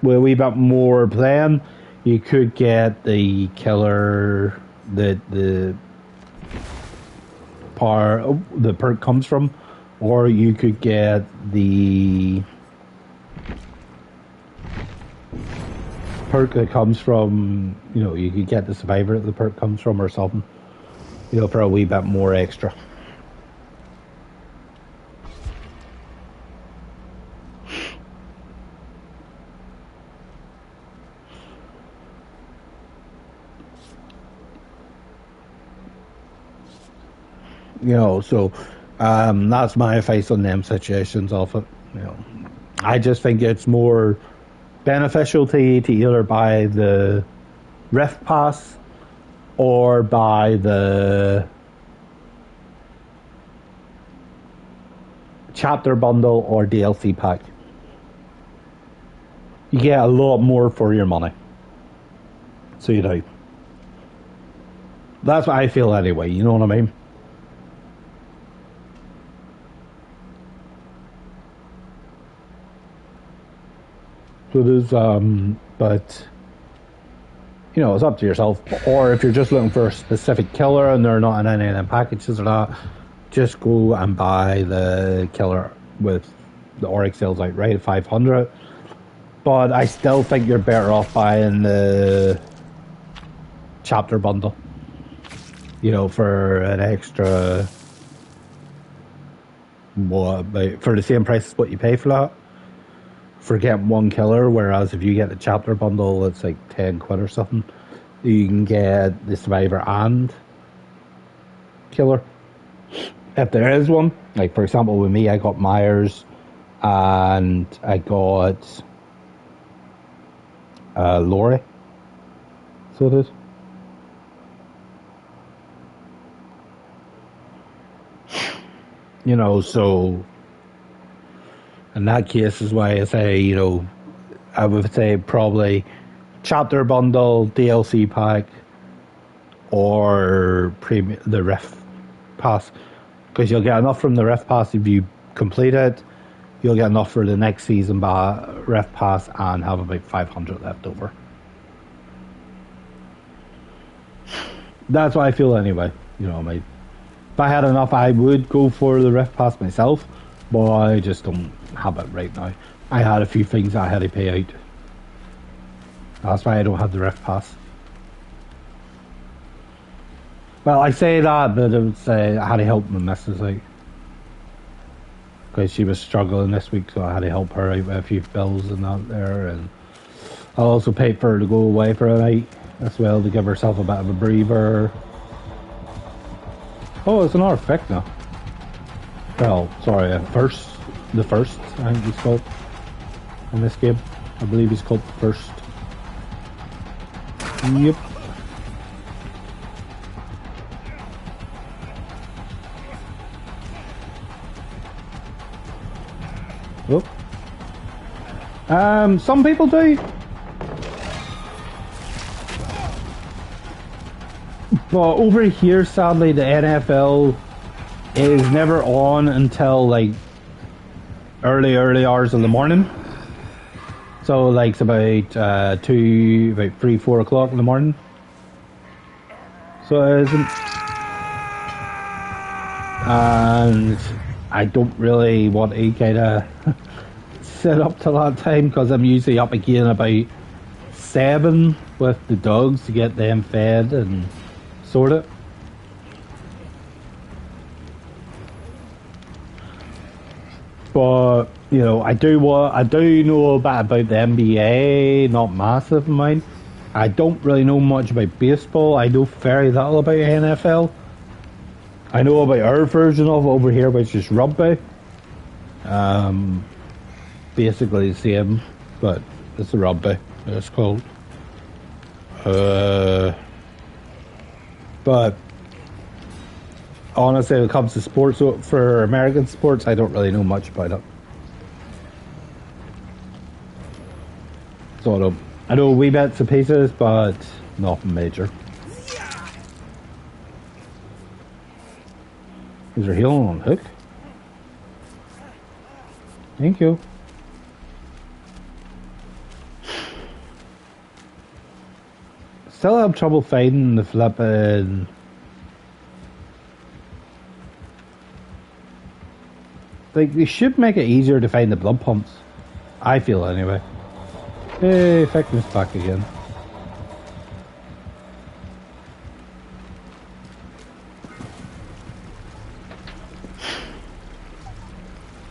with a wee bit more playing, you could get the killer that the perk comes from, or you could get the perk that comes from, you could get the survivor that the perk comes from or something, for a wee bit more extra. So that's my advice on them situations of it. I just think it's more beneficial to you to either buy the Rift Pass or buy the chapter bundle or DLC pack. You get a lot more for your money. So you know. That's what I feel anyway, you know what I mean? So there's, but, it's up to yourself. Or if you're just looking for a specific killer and they're not in any of them packages or not, just go and buy the killer with the Oryx sales outright at 500. But I still think you're better off buying the chapter bundle, for an extra, for the same price as what you pay for that. For getting one killer, whereas if you get the chapter bundle, it's like 10 quid or something. You can get the survivor and killer. If there is one, like for example with me, I got Myers and I got Lori. So it is. So in that case is why I say, I would say probably chapter bundle, DLC pack, or the Rift Pass. Because you'll get enough from the Rift Pass if you complete it. You'll get enough for the next season Rift Pass and have about 500 left over. That's what I feel anyway. If I had enough, I would go for the Rift Pass myself. But I just don't have it right now. I had a few things I had to pay out. That's why I don't have the Rift Pass. Well, I say that, but I had to help my missus out. Because she was struggling this week, so I had to help her out with a few bills and that there. And I also paid for her to go away for a night as well, to give herself a bit of a breather. Oh, it's another effect now. Well, sorry, the first, I think he's called in this game. I believe he's called the first. Yep. Oh. Some people do. But over here, sadly, the NFL is never on until like early hours of the morning. So like it's about 3, 4 o'clock in the morning. So it isn't. And I don't really want to kind of sit up till that time because I'm usually up again about 7 with the dogs to get them fed and sorted. But you know, I do know a bit about the NBA, not massive in mine. I don't really know much about baseball. I know very little about NFL. I know about our version of it over here, which is rugby. Basically the same, but it's a rugby. It's called. But honestly, when it comes to sports, for American sports, I don't really know much about it. So I know wee bits and pieces, but nothing major. Is there healing on hook? Thank you. Still have trouble finding the flipping. Like, they should make it easier to find the blood pumps. I feel anyway. Hey, Fickman's back again.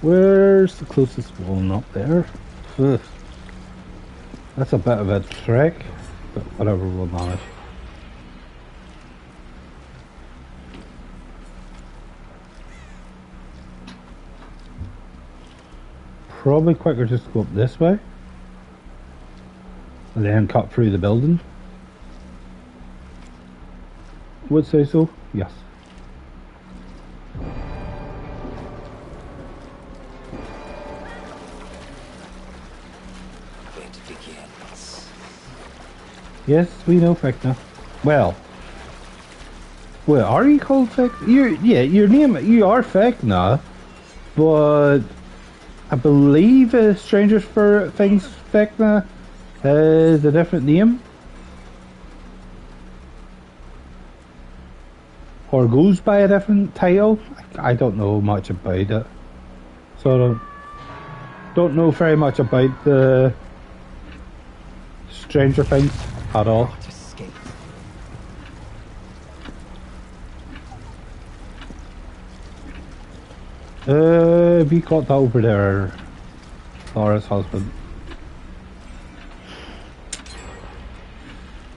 Where's the closest one? Up there? Ugh. That's a bit of a trek, but whatever, we'll manage. Probably quicker just to go up this way and then cut through the building. Would say so, yes. It begins. Yes, we know Fickna. Well, are you called Fickna? Your name, you are Fickna, but I believe Strangers for Things Fickna is a different name. Or goes by a different title. I don't know much about it. So I don't know very much about the Stranger Things at all. We got that over there. Laura's husband.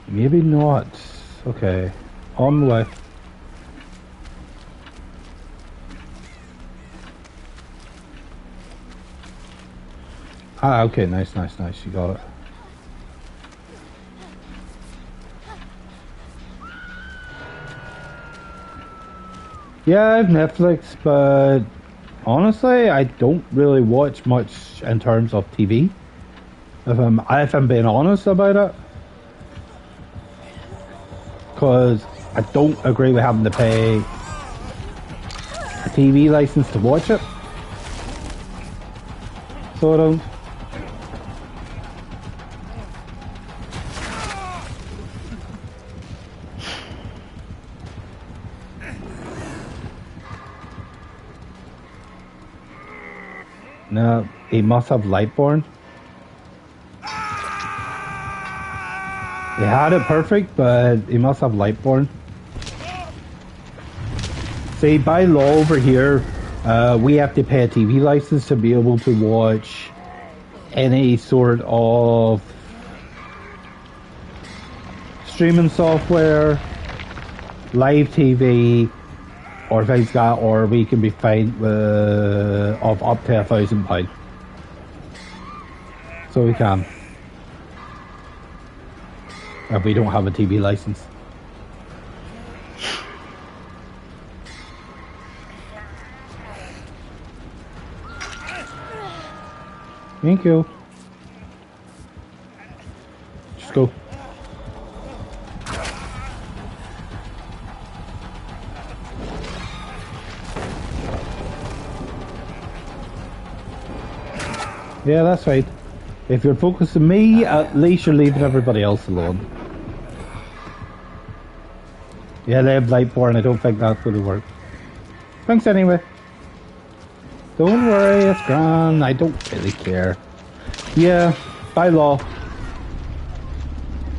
Maybe not. Okay. On the way. Ah, okay. Nice. You got it. Yeah, I have Netflix, but honestly, I don't really watch much in terms of TV. If I'm being honest about it, because I don't agree with having to pay a TV license to watch it. So I don't. No, he must have Lightborn. He had it perfect, but he must have Lightborn. See, by law over here, we have to pay a TV license to be able to watch any sort of streaming software, live TV, or things like that, or we can be fined of up to £1,000. So we can, if we don't have a TV license. Thank you. Just go. Yeah, that's right. If you're focusing me, at least you're leaving everybody else alone. Yeah, they have Lightborn. I don't think that's going to work. Thanks anyway. Don't worry, it's grand. I don't really care. Yeah, by law.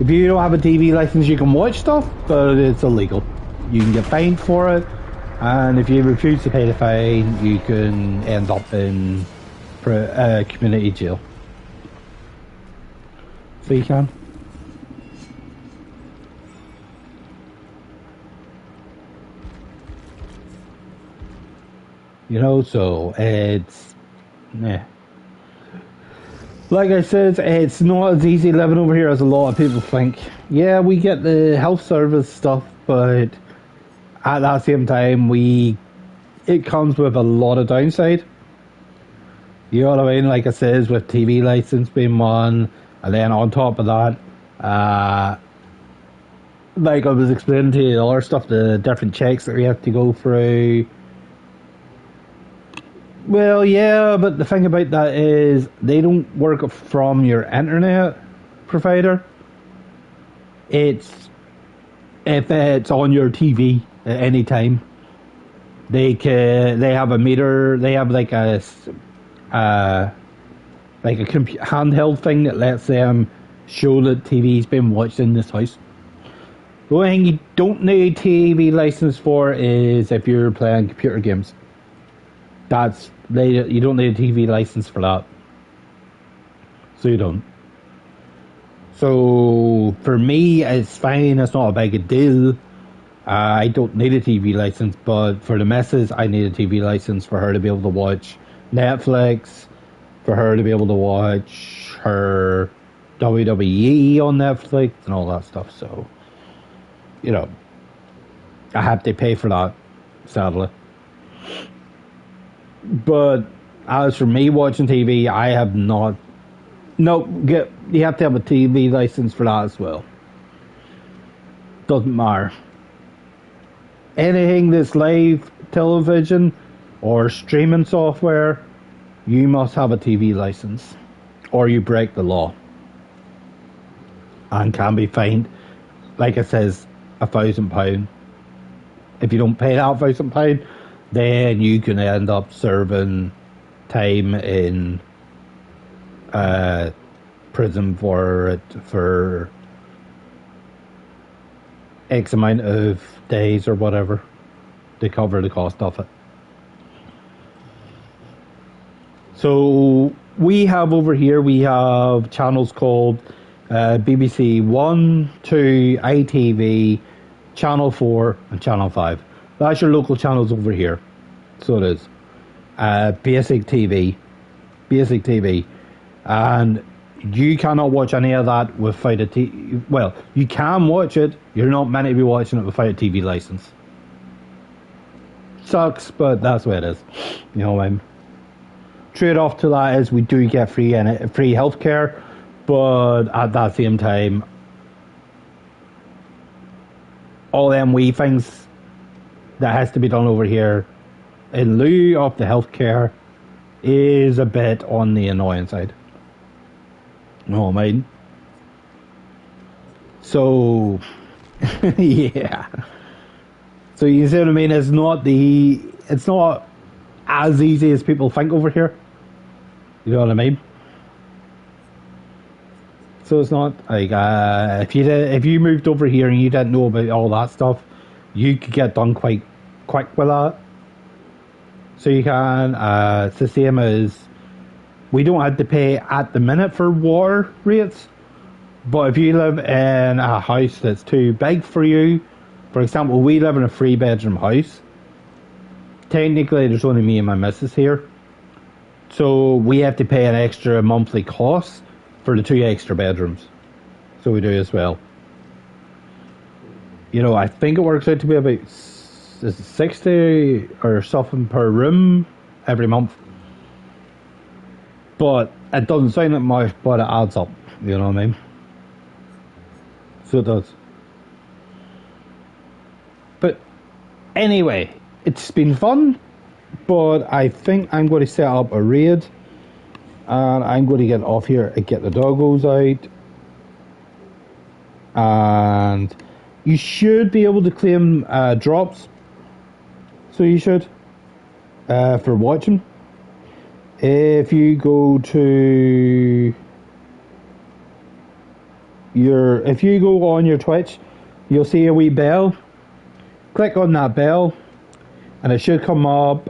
If you don't have a TV license, you can watch stuff, but it's illegal. You can get fined for it, and if you refuse to pay the fine, you can end up in community jail. So you can. You know, so it's... yeah. Like I said, it's not as easy living over here as a lot of people think. Yeah, we get the health service stuff, but at that same time, it comes with a lot of downside. You know what I mean? Like I said, with TV license being one, and then on top of that, like I was explaining to you, the other stuff, the different checks that we have to go through. Well, yeah, but the thing about that is they don't work from your internet provider. It's if it's on your TV at any time. They have a meter. They have like a handheld thing that lets them show that TV's been watched in this house. The only thing you don't need a TV license for is if you're playing computer games. You don't need a TV license for that. So you don't. So for me, it's fine. It's not a big deal. I don't need a TV license, but for the missus, I need a TV license for her to be able to watch Netflix, for her to be able to watch her WWE on Netflix and all that stuff. So, you know, I have to pay for that, sadly. But as for me watching TV, I have not. No, you have to have a TV license for that as well. Doesn't matter. Anything that's live television or streaming software, you must have a TV license, or you break the law and can be fined. Like it says, £1,000. If you don't pay that £1,000, then you can end up serving time in prison for X amount of days or whatever to cover the cost of it. So we have over here, we have channels called BBC 1, 2, ITV, Channel 4 and Channel 5. That's your local channels over here. So it is. Basic TV. And you cannot watch any of that without a TV. Well, you can watch it. You're not meant to be watching it without a TV license. Sucks, but that's the way it is. You know what I mean? Trade off to that is we do get free healthcare, but at that same time, all them wee things that has to be done over here in lieu of the healthcare is a bit on the annoying side. You know what I mean? So, yeah. So you see what I mean? It's not as easy as people think over here. You know what I mean? So it's not like if you moved over here and you didn't know about all that stuff, you could get done quite quick with that. So you can. It's the same as we don't have to pay at the minute for water rates, but if you live in a house that's too big for you, for example, we live in a 3-bedroom house. Technically, there's only me and my missus here, so we have to pay an extra monthly cost for the 2 extra bedrooms. So we do as well. You know, I think it works out to be about 60 or something per room every month. But it doesn't sound like much, but it adds up. You know what I mean? So it does. But anyway, it's been fun. But I think I'm going to set up a raid. And I'm going to get off here and get the doggos out. And you should be able to claim drops. So you should. For watching. If you go to if you go on your Twitch, you'll see a wee bell. Click on that bell, and it should come up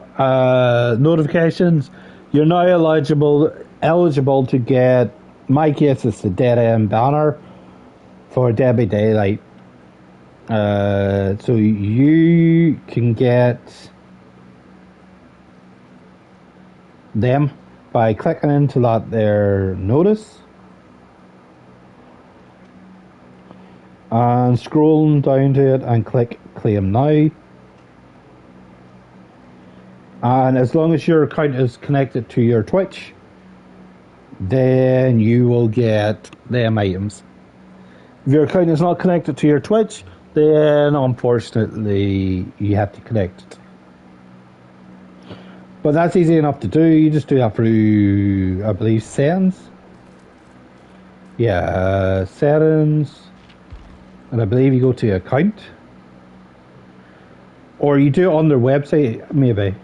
notifications. You're now eligible to get. My case is the Dead End banner for Dead by Daylight. So you can get them by clicking into that there notice and scrolling down to it and click claim now. And as long as your account is connected to your Twitch, then you will get them items. If your account is not connected to your Twitch, then unfortunately you have to connect it. But that's easy enough to do. You just do that through, I believe, settings. Yeah, settings. And I believe you go to account. Or you do it on their website, maybe.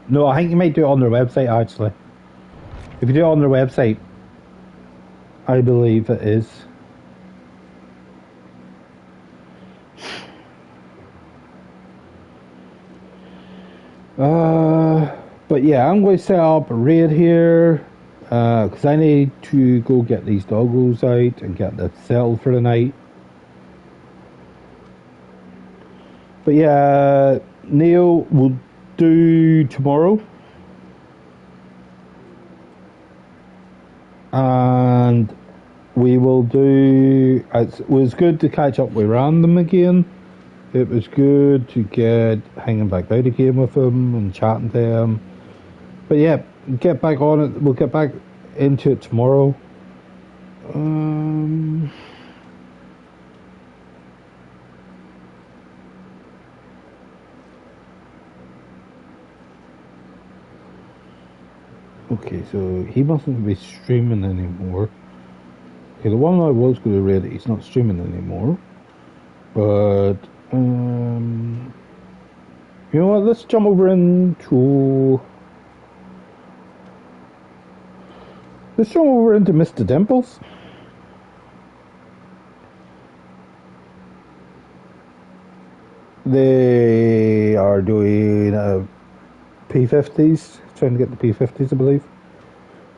No, I think you might do it on their website, actually. If you do it on their website, I believe it is. But yeah, I'm going to set up a raid here because I need to go get these doggos out and get them settled for the night. But yeah, Neil will do tomorrow, and we will do. It was good to catch up with Random again. It was good to get hanging back out again with him and chatting to him. But yeah, get back on it. We'll get back into it tomorrow. Okay, so he mustn't be streaming anymore. Okay, the one I was going to read, he's not streaming anymore. But you know what? Let's jump over into. Let's jump over into Mr. Dimples. They are doing P50s, trying to get the P50s, I believe.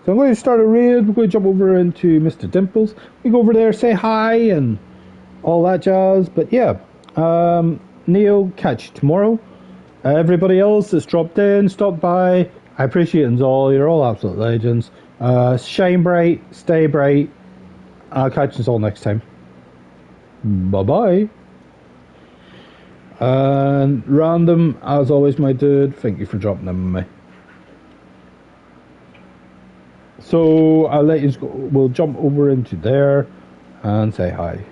So I'm going to start a raid. We're going to jump over into Mr. Dimples. We go over there, say hi, and all that jazz. But yeah, Neil, catch you tomorrow. Everybody else that's dropped in, stopped by, I appreciate you all. You're all absolute legends. Shine bright, stay bright. I'll catch you all next time. Bye-bye. And Random, as always, my dude, thank you for dropping them with me. So I'll let you go. We'll jump over into there and say hi.